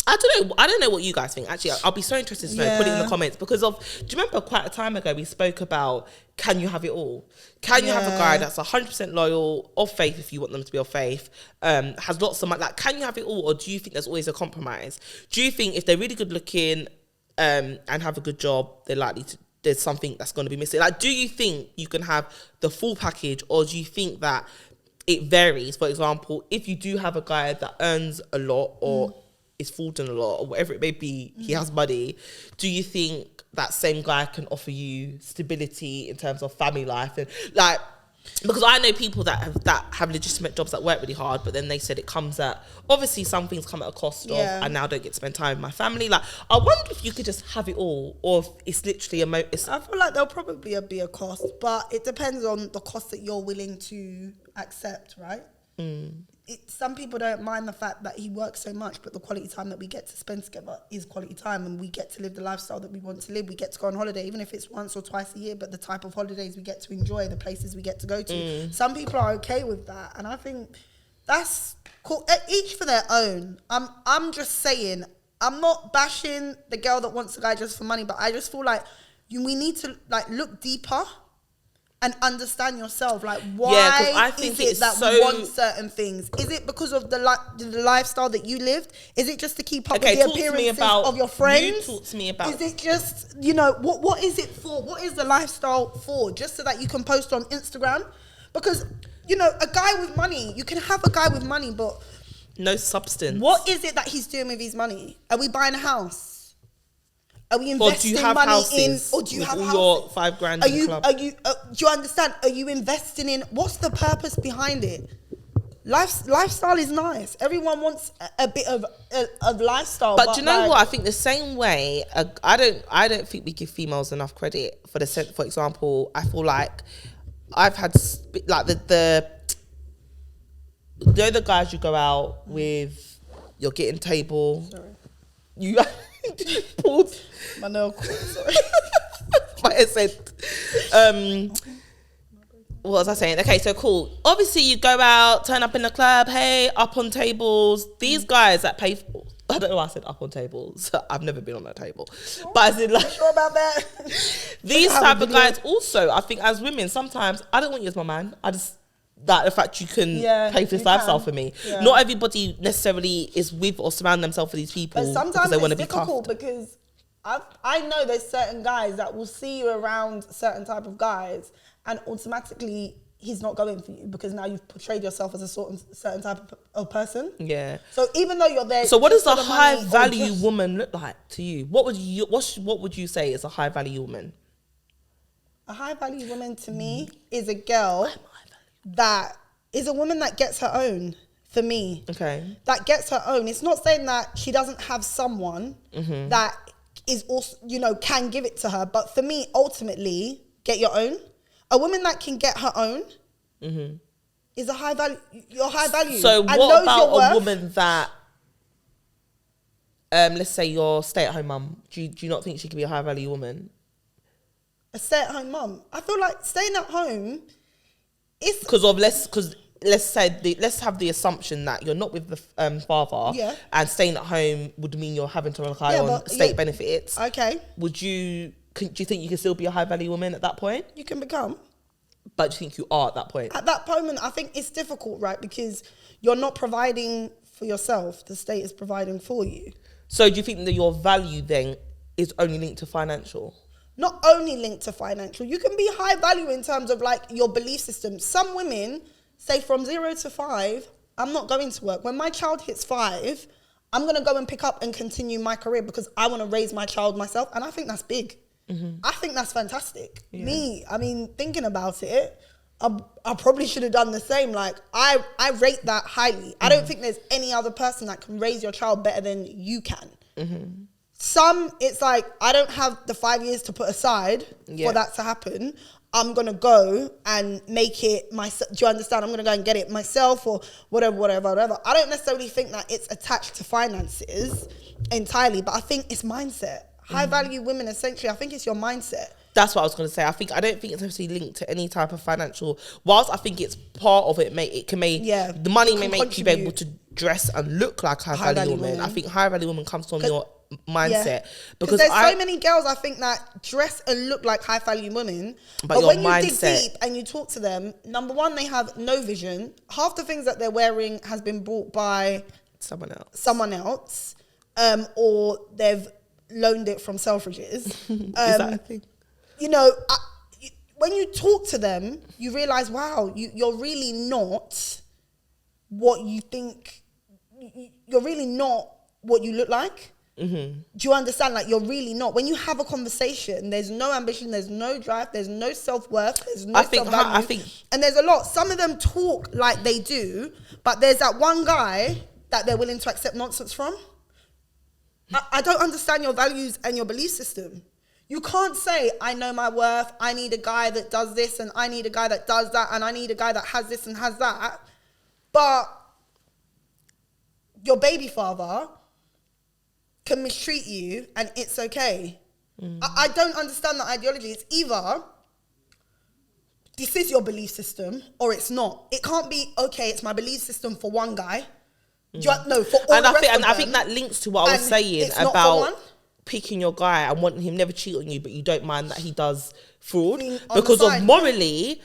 I don't know what you guys think. Actually, I'll be so interested to know. Put it in the comments, because do you remember quite a time ago we spoke about, can you have it all? Can you have a guy that's 100% loyal, of faith if you want them to be of faith, has lots of money? Like, can you have it all, or do you think there's always a compromise? Do you think if they're really good looking and have a good job, there's something that's going to be missing? Like, do you think you can have the full package, or do you think that it varies? For example, if you do have a guy that earns a lot, or is frauding a lot, or whatever it may be, he has money, do you think that same guy can offer you stability in terms of family life? And like, because I know people that have legitimate jobs that work really hard, but then they said it comes at, obviously some things come at a cost of, I now don't get to spend time with my family. Like, I wonder if you could just have it all, or if it's literally I feel like there'll probably be a cost, but it depends on the cost that you're willing to accept, right? Some people don't mind the fact that he works so much, but the quality time that we get to spend together is quality time, and we get to live the lifestyle that we want to live. We get to go on holiday, even if it's once or twice a year, but the type of holidays we get to enjoy, the places we get to go to. Some people are okay with that, and I think that's cool. Each for their own. I'm just saying, I'm not bashing the girl that wants a guy just for money, but I just feel like we need to look deeper and understand yourself. Like, why is it that we want certain things? Is it because of the lifestyle that you lived? Is it just to keep up with the appearances of your friends? You talk to me about. Is it just, what is it for? What is the lifestyle for? Just so that you can post on Instagram? Because, a guy with money, you can have a guy with money, but no substance. What is it that he's doing with his money? Are we buying a house? Are we investing money houses? Or do you have all houses? Your $5,000 in the club? Do you understand? Are you investing in, what's the purpose behind it? Lifestyle is nice. Everyone wants a bit of lifestyle. But do you know what? I think the same way, I don't think we give females enough credit for the sense. For example, I feel like I've had like the guys you go out with, you're getting table. Sorry. You pulled my nail cord, sorry. My head said, what was I saying? Okay, so cool. Obviously, you go out, turn up in the club, hey, up on tables. These guys that pay for, I don't know why I said up on tables. I've never been on that table. But as in, like, sure about that? These type of guys also, I think as women, sometimes I don't want you as my man. I just, that the fact you can pay for this lifestyle for me. Yeah. Not everybody necessarily is with or surround themselves with these people. But sometimes they want to it's be difficult cuffed. because I know there's certain guys that will see you around certain type of guys and automatically he's not going for you because now you've portrayed yourself as a certain type of person. Yeah. So even though you're there, so what does a high value woman look like to you? What would you say is a high value woman? A high value woman to me is a girl that is a woman that gets her own. For me, okay, that gets her own. It's not saying that she doesn't have someone that is also, you know, can give it to her. But for me, ultimately, get your own. A woman that can get her own is a high value. You're high value. So what about a woman that, let's say you're stay-at-home mum? Do you not think she could be a high value woman? A stay-at-home mum. I feel like staying at home is let's have the assumption that you're not with the father, and staying at home would mean you're having to rely on state benefits. Okay. Do you think you can still be a high value woman at that point? You can become. But do you think you are at that point? At that moment, I think it's difficult, right? Because you're not providing for yourself. The state is providing for you. So do you think that your value then is only linked to financial? Not only linked to financial. You can be high value in terms of like your belief system. Some women say from 0 to 5, I'm not going to work. When my child hits 5, I'm going to go and pick up and continue my career because I want to raise my child myself. And I think that's big. I think that's fantastic. I mean, thinking about it, I probably should have done the same. Like, I rate that highly. I don't think there's any other person that can raise your child better than you can. Some, it's like, I don't have the 5 years to put aside for that to happen. I'm going to go and make it myself. Do you understand? I'm going to go and get it myself or whatever. I don't necessarily think that it's attached to finances entirely, but I think it's mindset. High value women, essentially, I think it's your mindset. That's what I was going to say. I don't think it's necessarily linked to any type of financial. Whilst I think it's part of it, the money may make you be able to dress and look like a high value woman. I think high value woman comes from your mindset, because there's so many girls I think that dress and look like high value women, but when you dig deep and you talk to them, number one, they have no vision. Half the things that they're wearing has been bought by someone else, or they've loaned it from Selfridges. Is that a thing? You know, when you talk to them, you realize, wow, you're really not what you think. You're really not what you look like. Do you understand? Like, you're really not. When you have a conversation, there's no ambition, there's no drive, there's no self-worth, there's no self-value. And there's a lot. Some of them talk like they do, but there's that one guy that they're willing to accept nonsense from. I don't understand your values and your belief system. You can't say, I know my worth, I need a guy that does this, and I need a guy that does that, and I need a guy that has this and has that. But your baby father can mistreat you and it's okay. I don't understand that ideology. It's either this is your belief system or it's not. It can't be, okay, it's my belief system for one guy. For all and I think that links to what I was saying about picking your guy and wanting him never cheat on you, but you don't mind that he does fraud because of morally.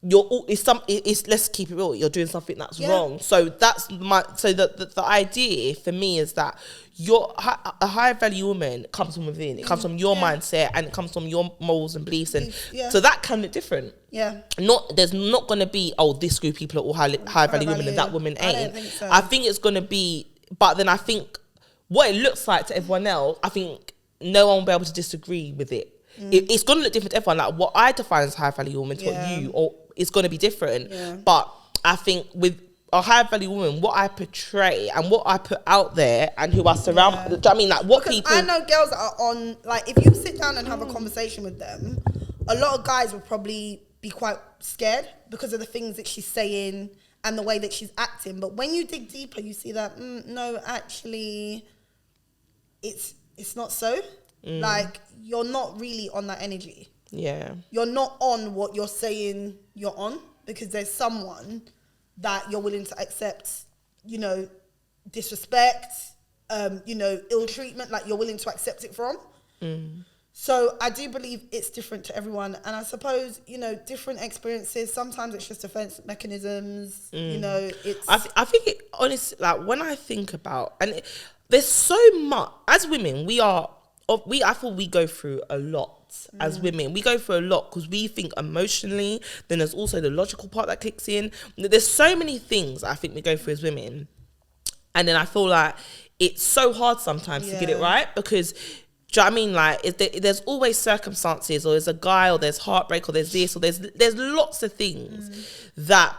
Let's keep it real. You're doing something that's wrong. So that's the idea for me is that a high value woman comes from within. It comes from your mindset and it comes from your morals and beliefs, and so that can look different. There's not going to be this group of people are all high value women and that woman ain't. I don't think so. I think it's going to be, but then I think what it looks like to everyone else, I think no one will be able to disagree with it. It's going to look different to everyone. Like, what I define as high value woman to what you, or it's going to be different. But I think with a high value woman, what I portray and what I put out there and who I surround, do you know what I mean? Like, what people... I know girls that are on, like, if you sit down and have a conversation with them, a lot of guys will probably be quite scared because of the things that she's saying and the way that she's acting. But when you dig deeper, you see that, no, actually, it's not so. Like, you're not really on that energy. You're not on what you're saying you're on, because there's someone that you're willing to accept, disrespect, ill treatment, like you're willing to accept it from. So I do believe it's different to everyone. And I suppose, different experiences, sometimes it's just defense mechanisms, it's... I think it, honestly, like, when I think about, there's so much, as women, I thought we go through a lot as women. We go through a lot because we think emotionally. Then there's also the logical part that kicks in. There's so many things I think we go through as women. And then I feel like it's so hard sometimes to get it right, because Do you know what I mean? Like, there's always circumstances, or there's a guy, or there's heartbreak, or there's this, or there's lots of things that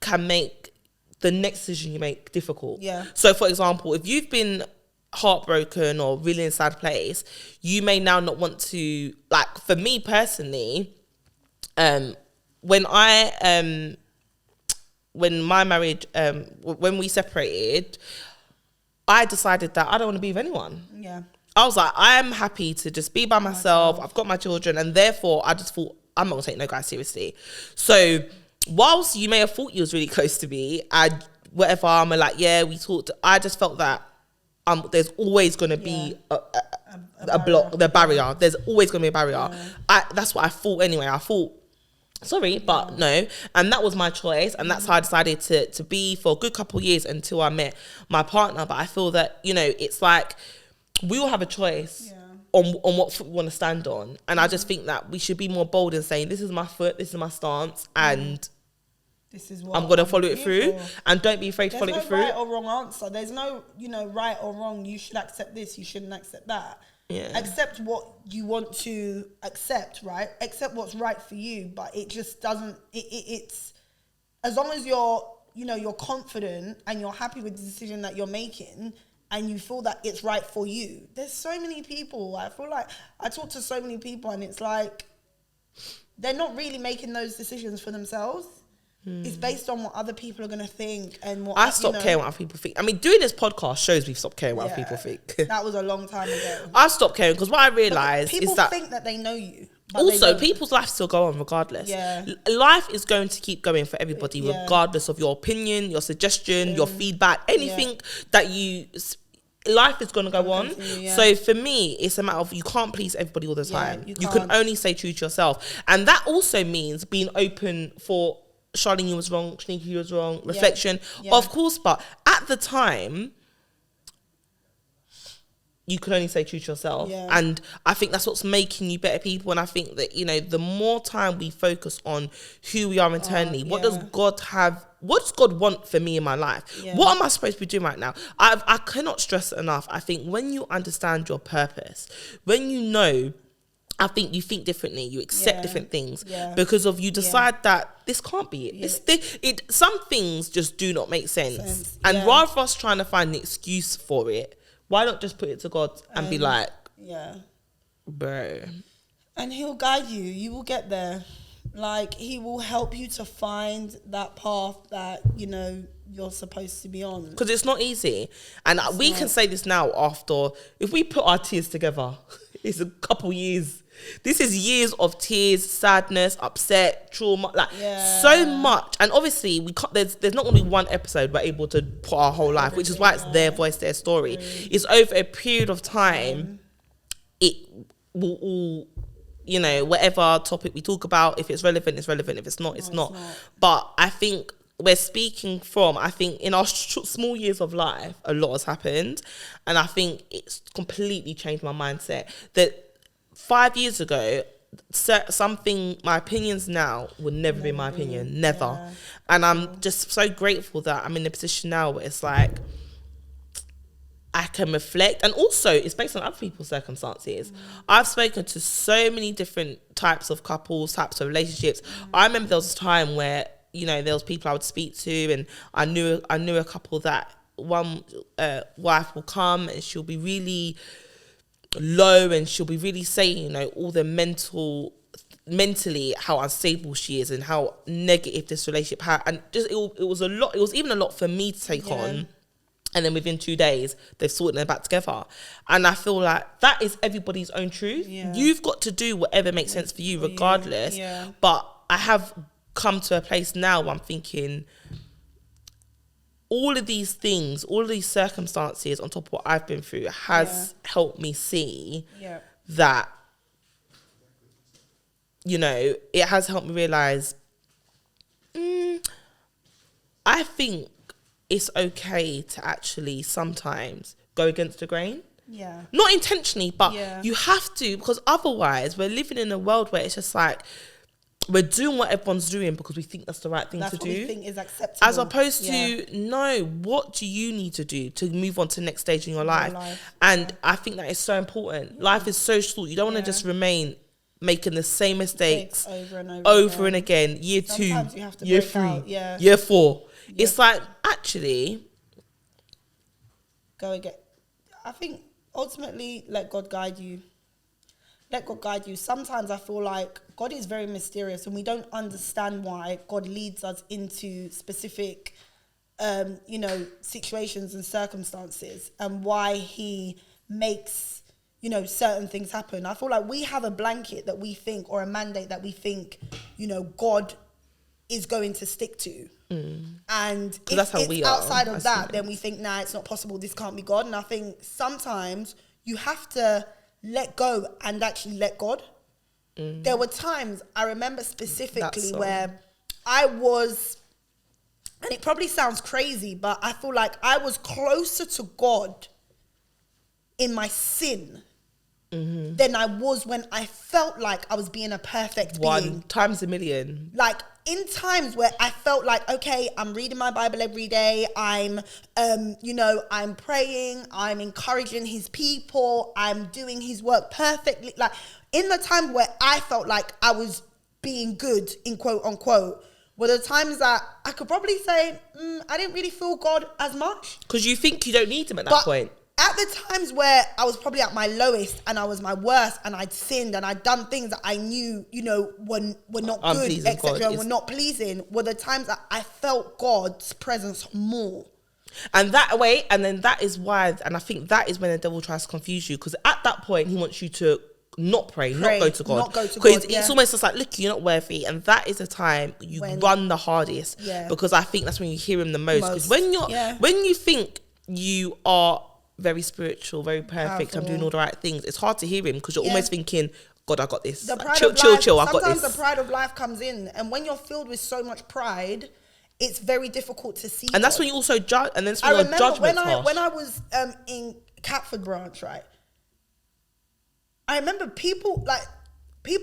can make the next decision you make difficult. Yeah. So, for example, if you've been heartbroken or really in a sad place, you may now not want to, like, for me personally, when my marriage, when we separated, I decided that I don't want to be with anyone. Yeah. I was like, I am happy to just be by myself. I've got my children, and therefore I just thought I'm not gonna take no guy seriously. So whilst you may have thought you was really close to me, I'm like, yeah, we talked. I just felt that there's always gonna be a block, the barrier. There's always gonna be a barrier. That's what I thought anyway. I thought, sorry, but no. And that was my choice. And that's how I decided to be for a good couple of years until I met my partner. But I feel that, you know, it's like we all have a choice on what foot we want to stand on. And I just think that we should be more bold in saying, this is my foot, this is my stance, and this is what I'm going to follow it through. And don't be afraid to follow it through. There's no right or wrong answer. There's no, right or wrong. You should accept this, you shouldn't accept that. Yeah. Accept what you want to accept, right? Accept what's right for you, but it just doesn't. It's as long as you're confident and you're happy with the decision that you're making, and you feel that it's right for you. There's so many people. I feel like I talk to so many people, and it's like they're not really making those decisions for themselves. It's based on what other people are going to think and what I stopped caring what other people think. I mean, doing this podcast shows we've stopped caring what other people think. That was a long time ago. I stopped caring because what I realised is that people think that they know you. Also, people's lives still go on regardless. Yeah. Life is going to keep going for everybody, regardless of your opinion, your suggestion, your feedback, anything that you... Life is going to go on. So for me, it's a matter of you can't please everybody all the time. You can only stay true to yourself. And that also means being open for... Charlene, you was wrong. Shaneka, you was wrong. Reflection, of course. But at the time, you can only stay true to yourself. And I think that's what's making you better people. And I think that, the more time we focus on who we are internally, what does God want for me in my life? What am I supposed to be doing right now? I cannot stress it enough. I think when you understand your purpose, when you know, I think you think differently, you accept different things because of you decide that this can't be it. Some things just do not make sense. And rather us trying to find an excuse for it, why not just put it to God and be like, bro. And he'll guide you. You will get there. Like, he will help you to find that path that, you're supposed to be on. Because it's not easy. And we can say this now after, if we put our tears together, it's a couple years. This is years of tears, sadness, upset, trauma, so much. And obviously, we can't. There's not going to be one episode we're able to put our whole life, which is why it's their voice, their story. It's over a period of time. It will all, whatever topic we talk about, if it's relevant, it's relevant. If it's not, it's not. But I think we're speaking from, I think in our small years of life, a lot has happened. And I think it's completely changed my mindset. That 5 years ago, my opinions now would never be my opinion. Never. And I'm just so grateful that I'm in a position now where it's like, I can reflect. And also, it's based on other people's circumstances. I've spoken to so many different types of couples, types of relationships. I remember there was a time where, there was people I would speak to, and I knew a couple that one wife will come and she'll be really low and she'll be really saying, all the mentally how unstable she is and how negative this relationship had. And just it was a lot. It was even a lot for me to take on. And then within 2 days, they've sorted them back together. And I feel like that is everybody's own truth. You've got to do whatever makes sense for you regardless. But I have come to a place now where I'm thinking, all of these things, all of these circumstances on top of what I've been through has helped me see that, it has helped me realise, I think it's okay to actually sometimes go against the grain. Not intentionally, but you have to, because otherwise we're living in a world where it's just like, we're doing what everyone's doing because we think that's the right thing That's to what do. we think is acceptable. As opposed to, no, what do you need to do to move on to the next stage in your life? And I think that is so important. Life is so short. You don't want to just remain making the same mistakes over and again. Year Sometimes 2, you have to year break 3, out, year 4. It's like, actually, go again. I think ultimately, let God guide you. Let God guide you. Sometimes I feel like God is very mysterious and we don't understand why God leads us into specific, situations and circumstances, and why he makes, certain things happen. I feel like we have a blanket that we think, or a mandate that we think, God is going to stick to. And if that's how we are outside of as that, humans. then we think, nah, it's not possible. This can't be God. And I think sometimes you have to let go and actually let God. There were times I remember specifically where I was, and it probably sounds crazy, but I feel like I was closer to God in my sin than I was when I felt like I was being a perfect being. 1 times a million. Like in times where I felt like, okay, I'm reading my Bible every day. I'm, I'm praying. I'm encouraging his people. I'm doing his work perfectly. Like in the time where I felt like I was being good, in quote unquote, were the times that I could probably say, I didn't really feel God as much. Because you think you don't need him at that point. At the times where I was probably at my lowest and I was my worst and I'd sinned and I'd done things that I knew, were not good, etc., were not pleasing, were the times that I felt God's presence more. And that is why, and I think that is when the devil tries to confuse you, because at that point he wants you to not pray, not go to God. Because it's almost just like, look, you're not worthy. And that is the time you run the hardest. Because I think that's when you hear him the most. Because when you think you are very spiritual, very perfect, I'm doing all the right things, it's hard to hear him because you're almost thinking, God, I got this. Chill, I got this. Sometimes the pride of life comes in, and when you're filled with so much pride, it's very difficult to see. And that's when you also judge, and then that's when your judgment's harsh. When I was in Catford branch, right? I remember people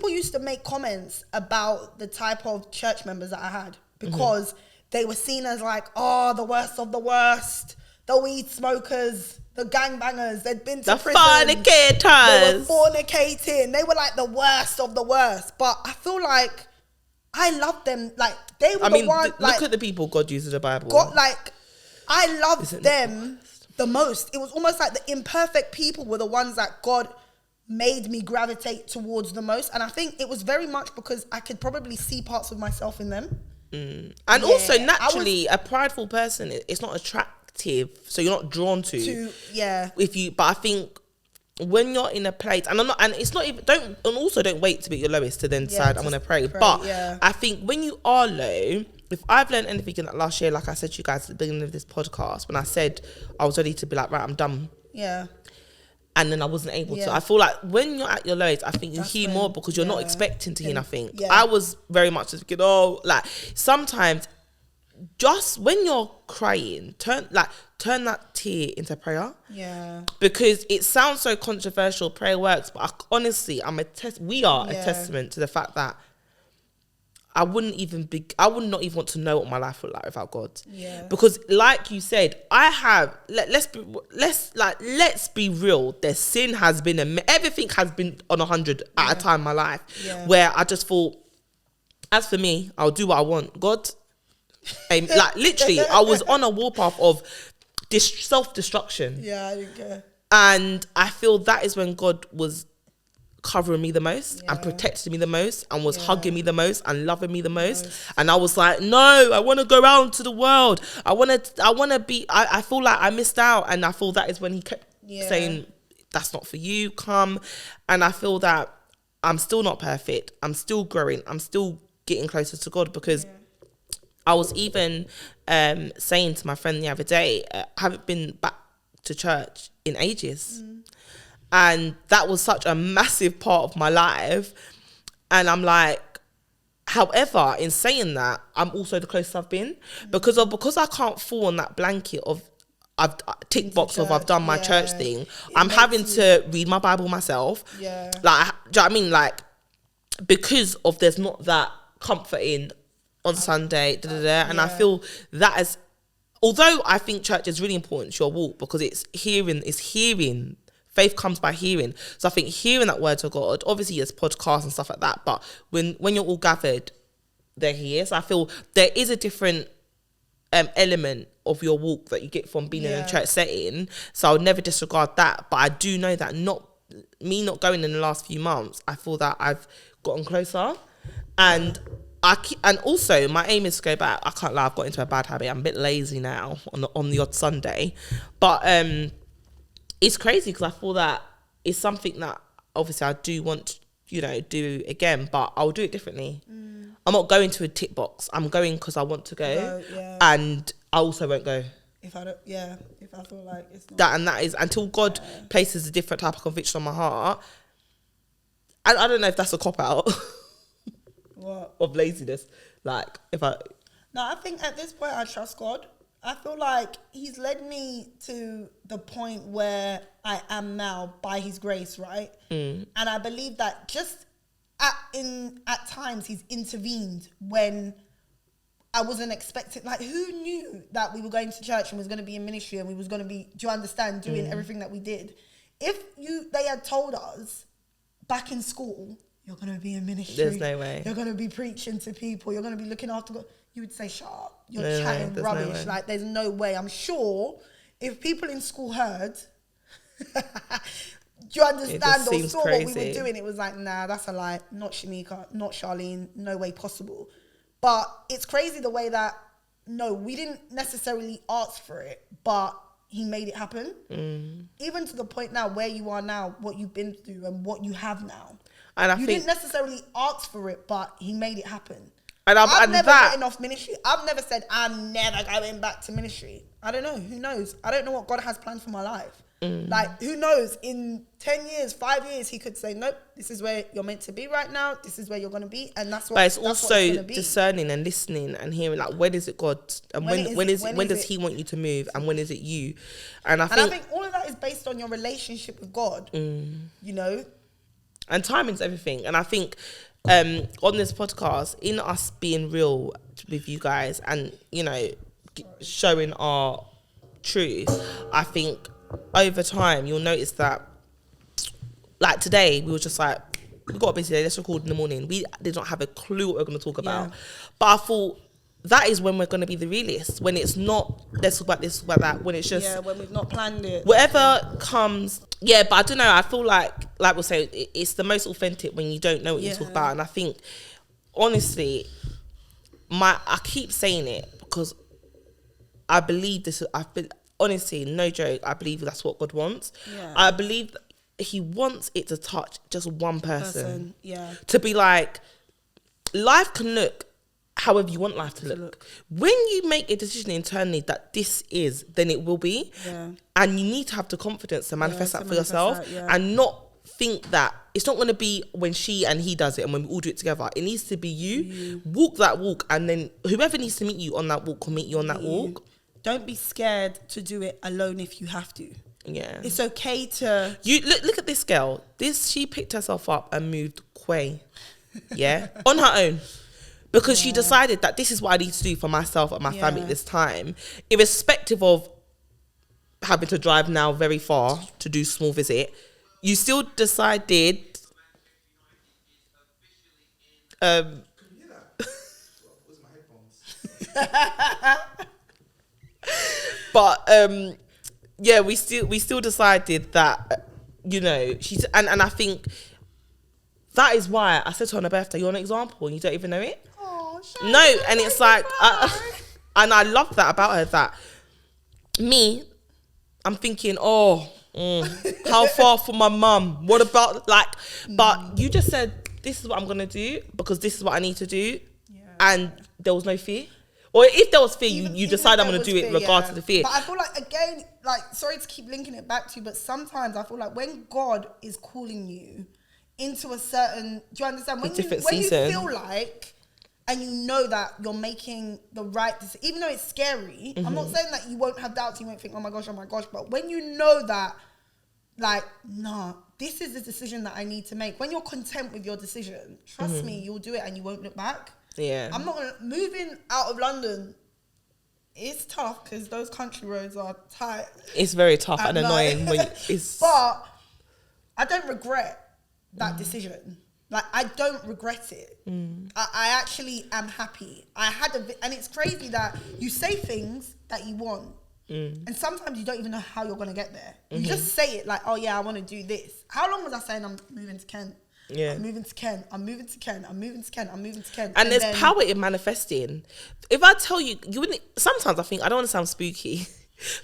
used to make comments about the type of church members that I had, because they were seen as like, oh, the worst of the worst, the weed smokers, the gangbangers. They'd been to prison. Fornicators. They were fornicating. They were like the worst of the worst. But I feel like I loved them. Like they were the one. Look at the people God uses the Bible. God, I loved them the most. It was almost like the imperfect people were the ones that God made me gravitate towards the most. And I think it was very much because I could probably see parts of myself in them. And also naturally, a prideful person, it's not attractive, so you're not drawn to but I think when you're in a place, and it's not even, don't wait to be at your lowest to then decide I'm gonna pray. But I think when you are low, if I've learned anything in that last year, like I said to you guys at the beginning of this podcast, when I said I was ready to be like, right, I'm done, and then I wasn't able to. I feel like when you're at your lowest, I think you hear more because you're not expecting to hear nothing. I was very much just thinking, sometimes just when you're crying, turn that tear into prayer. Because it sounds so controversial, prayer works, but honestly, we are a testament to the fact that I would not even want to know what my life would like without God. Because like you said, let's be real. The sin has been, everything has been on 100 at a time in my life, where I just thought, as for me, I'll do what I want. God, literally, I was on a warpath of self-destruction. I didn't care. And I feel that is when God was covering me the most and protecting me the most and was hugging me the most and loving me the most. And I was like, no, I want to go out into the world. I want to be, I feel like I missed out. And I feel that is when he kept saying, that's not for you, come. And I feel that I'm still not perfect. I'm still growing. I'm still getting closer to God, because I was even saying to my friend the other day, I haven't been back to church in ages. And that was such a massive part of my life. And I'm like, however, in saying that, I'm also the closest I've been. Because I can't fall on that blanket of I've tick box of I've done my church thing. I'm having to read my Bible myself. Do you know what I mean? Like, because of there's not that comforting on Sunday, and I feel that as, although I think church is really important to your walk because it's hearing. Faith comes by hearing. So I think hearing that word of God, obviously there's podcasts and stuff like that, but when you're all gathered, they're here. So I feel there is a different element of your walk that you get from being in a church setting. So I would never disregard that. But I do know that not going in the last few months, I feel that I've gotten closer. And and also my aim is to go back. I can't lie, I've got into a bad habit. I'm a bit lazy now on the odd Sunday. But it's crazy because I feel that it's something that obviously I do want to, do again, but I'll do it differently. I'm not going to a tick box. I'm going because I want to go, and I also won't go. If I feel like it's not. That is until God places a different type of conviction on my heart. And I don't know if that's a cop out. What? Of laziness. Like No, I think at this point I trust God. I feel like he's led me to the point where I am now by his grace, right? And I believe that just at times he's intervened when I wasn't expecting. Like, who knew that we were going to church and was going to be in ministry and we was going to be, do you understand, doing everything that we did? If they had told us back in school, you're going to be in ministry. There's no way. You're going to be preaching to people. You're going to be looking after God. You would say, shut up. You're chatting rubbish. No, like, there's no way. I'm sure if people in school heard, do you understand, or saw crazy. What we were doing, it was like, nah, that's a lie. Not Shaneka, not Charlene. No way possible. But it's crazy the way that, no, we didn't necessarily ask for it, but he made it happen. Even to the point now where you are now, what you've been through and what you have now. And you didn't necessarily ask for it, but he made it happen. And I've never written off ministry. I've never said I'm never going back to ministry. I don't know. Who knows? I don't know what God has planned for my life. Like, who knows? In 10 years, 5 years, he could say, nope, this is where you're meant to be right now. This is where you're going to be. And that's what. But it's also discerning and listening and hearing, like, when is it God? And when does he want you to move? And when is it you? And I think all of that is based on your relationship with God. And timing's everything. And I think on this podcast, in us being real with you guys and, showing our truth, I think over time you'll notice that, like today, we were just like, we got a busy day, let's record in the morning. We did not have a clue what we're going to talk about. But I thought that is when we're going to be the realists. When it's not, let's talk about this, about that. When it's just... Yeah, when we've not planned it. Whatever comes... Yeah, but I don't know. I feel like we'll say, it's the most authentic when you don't know what you talk about. And I think, honestly, I keep saying it because I believe this. Honestly, no joke, I believe that's what God wants. Yeah. I believe he wants it to touch just one person. Yeah. To be like, life can look however you want life to look. When you make a decision internally that this is, then it will be. Yeah. And you need to have the confidence to manifest that for yourself and not think that it's not going to be when she and he does it and when we all do it together. It needs to be you. Walk that walk, and then whoever needs to meet you on that walk will meet you on that walk. Don't be scared to do it alone if you have to. Yeah. It's okay to... You look at this girl. She picked herself up and moved quay. Yeah. On her own. Because she decided that this is what I need to do for myself and my family at this time. Irrespective of having to drive now very far to do small visit, you still decided... But we still decided that, she's and I think that is why I said to her on her birthday, you're an example and you don't even know it. Oh, no, and it's like and I love that about her, that I'm thinking, how far from my mum? What about but you just said this is what I'm gonna do because this is what I need to do, and there was no fear. Or if there was fear, you decide I'm going to do it regardless of the fear. But I feel like, again, sorry to keep linking it back to you, but sometimes I feel like when God is calling you into a certain... Do you understand? When you feel like, and you know that you're making the right decision, even though it's scary, I'm not saying that you won't have doubts, you won't think, oh my gosh, but when you know that, this is the decision that I need to make. When you're content with your decision, trust me, you'll do it and you won't look back. Yeah. I'm not gonna moving out of London. It's tough because those country roads are tight. It's very tough and annoying. But I don't regret that decision. Like, I don't regret it. I actually am happy. And it's crazy that you say things that you want. And sometimes you don't even know how you're going to get there. You just say it like, oh yeah, I want to do this. How long was I saying I'm moving to Kent? Yeah. I'm moving to Kent. I'm moving to Kent. I'm moving to Kent. I'm moving to Kent. And there's power in manifesting. If I tell you, you wouldn't. Sometimes I think I don't want to sound spooky,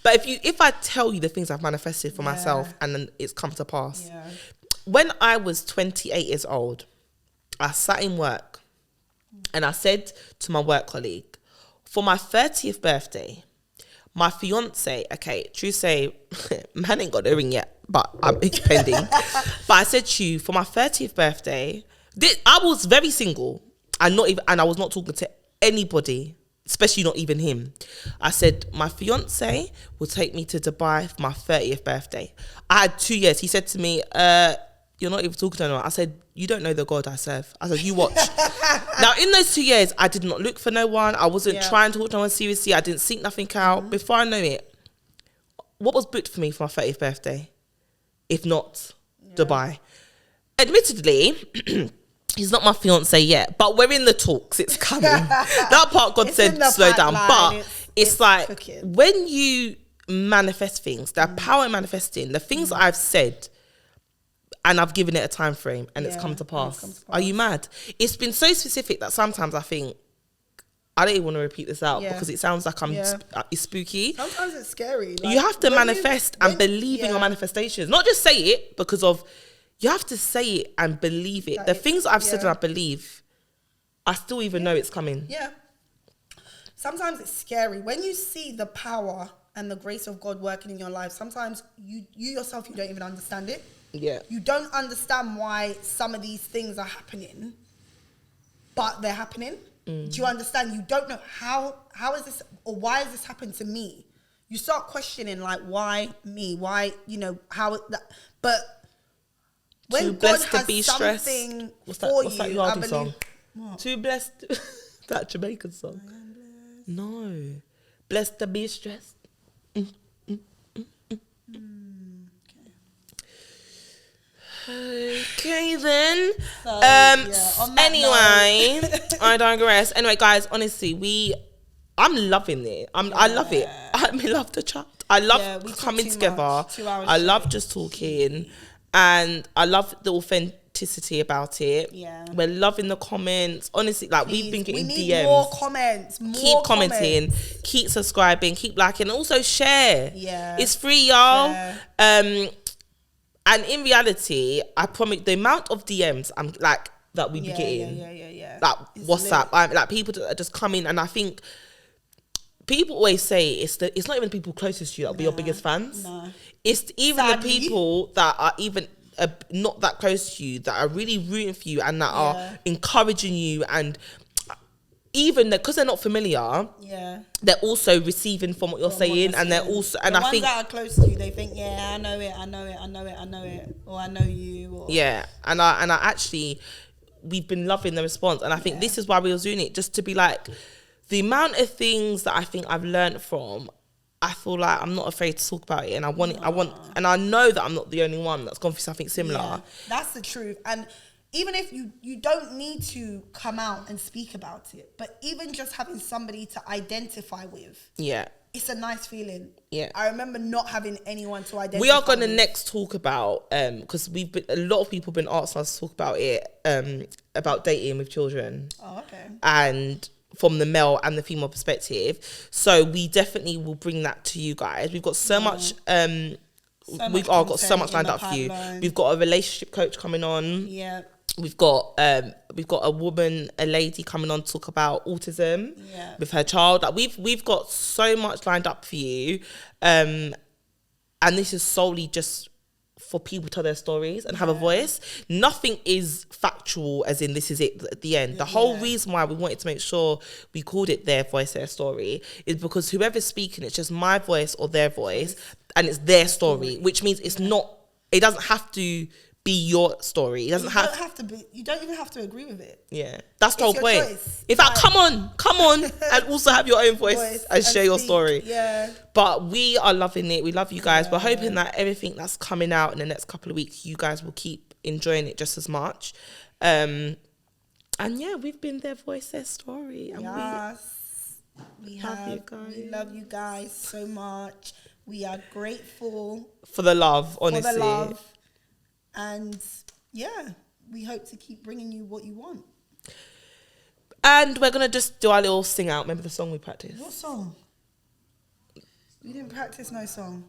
but if I tell you the things I've manifested for myself and then it's come to pass. Yeah. When I was 28 years old, I sat in work and I said to my work colleague, for my 30th birthday, my fiance, okay, true say, man ain't got the ring yet, but it's pending. But I said to you, for my 30th birthday, I was very single and I was not talking to anybody, especially not even him. I said, my fiance will take me to Dubai for my 30th birthday. I had 2 years. He said to me, you're not even talking to anyone. I said, you don't know the God I serve. I said, you watch. Now, in those 2 years, I did not look for no one. I wasn't trying to talk to no one seriously. I didn't seek nothing out. Before I know it, what was booked for me for my 30th birthday? If not Dubai. Admittedly, he's not my fiance yet, but we're in the talks. It's coming. That part God said, slow down. But it's like, cooking. When you manifest things, the power in manifesting, the things I've said, and I've given it a time frame and it's come to pass. Are you mad? It's been so specific that sometimes I think, I don't even want to repeat this out because it sounds like it's spooky. Sometimes it's scary. Like, you have to manifest and believe in your manifestations. Not just say it because of, you have to say it and believe it. The things I've said and I believe, I still even know it's coming. Yeah. Sometimes it's scary. When you see the power and the grace of God working in your life, sometimes you yourself, you don't even understand it. Yeah. You don't understand why some of these things are happening, but they're happening. Do you understand? You don't know how is this, or why has this happened to me? You start questioning, like, why me? Why, how that? But when God has something for you, I believe. Song? What? Too blessed. That Jamaican song. No. Blessed to be stressed. Okay then. So, anyway, I digress. Anyway, guys, honestly, I'm loving it. I love it. I'm in love to chat. I love coming together. I love just talking, and I love the authenticity about it. Yeah, we're loving the comments. Honestly, like we've been getting DMs. More comments. Keep commenting. Keep subscribing. Keep liking. And also share. Yeah, it's free, y'all. Share. And in reality, I promise, the amount of DMs I'm like that we be getting, like it's WhatsApp, like people that are just coming, and I think people always say it's not even the people closest to you that'll be your biggest fans. No. It's even the people that are even not that close to you that are really rooting for you and that are encouraging you, and even because they're not familiar, they're also receiving from what you're saying, and they're also, and I think that are close to you, they think, I know it, or I know you, or and I actually, we've been loving the response, and I think this is why we were doing it, just to be like, the amount of things that I think I've learned from, I feel like I'm not afraid to talk about it, and I want, and I know that I'm not the only one that's gone through something similar. Yeah, that's the truth. And even if you don't need to come out and speak about it, but even just having somebody to identify with, it's a nice feeling. Yeah, I remember not having anyone to identify. We are going to next talk about because a lot of people have been asking us to talk about it, about dating with children. Oh, okay. And from the male and the female perspective, so we definitely will bring that to you guys. We've got so much. We've got so much lined up for you. We've got a relationship coach coming on. Yeah. We've got a lady coming on to talk about autism with her child. Like we've got so much lined up for you, and this is solely just for people to tell their stories and have a voice. Nothing is factual, as in this is it at the end. The whole reason why we wanted to make sure we called it Their Voice, Their Story is because whoever's speaking, it's just my voice or their voice, and it's their story, which means it's not. It doesn't have to be your story. It doesn't have to be. You don't even have to agree with it. Yeah, that's the whole point. In fact, come on, and also have your own voice and share your speak. story. Yeah. But we are loving it. We love you guys. We're hoping that everything that's coming out in the next couple of weeks, you guys will keep enjoying it just as much. And yeah, we've been their voice, their story. And we love you guys so much. We are grateful for the love, honestly. And yeah, we hope to keep bringing you what you want. And we're going to just do our little sing out. Remember the song we practiced? What song? We didn't practice no song.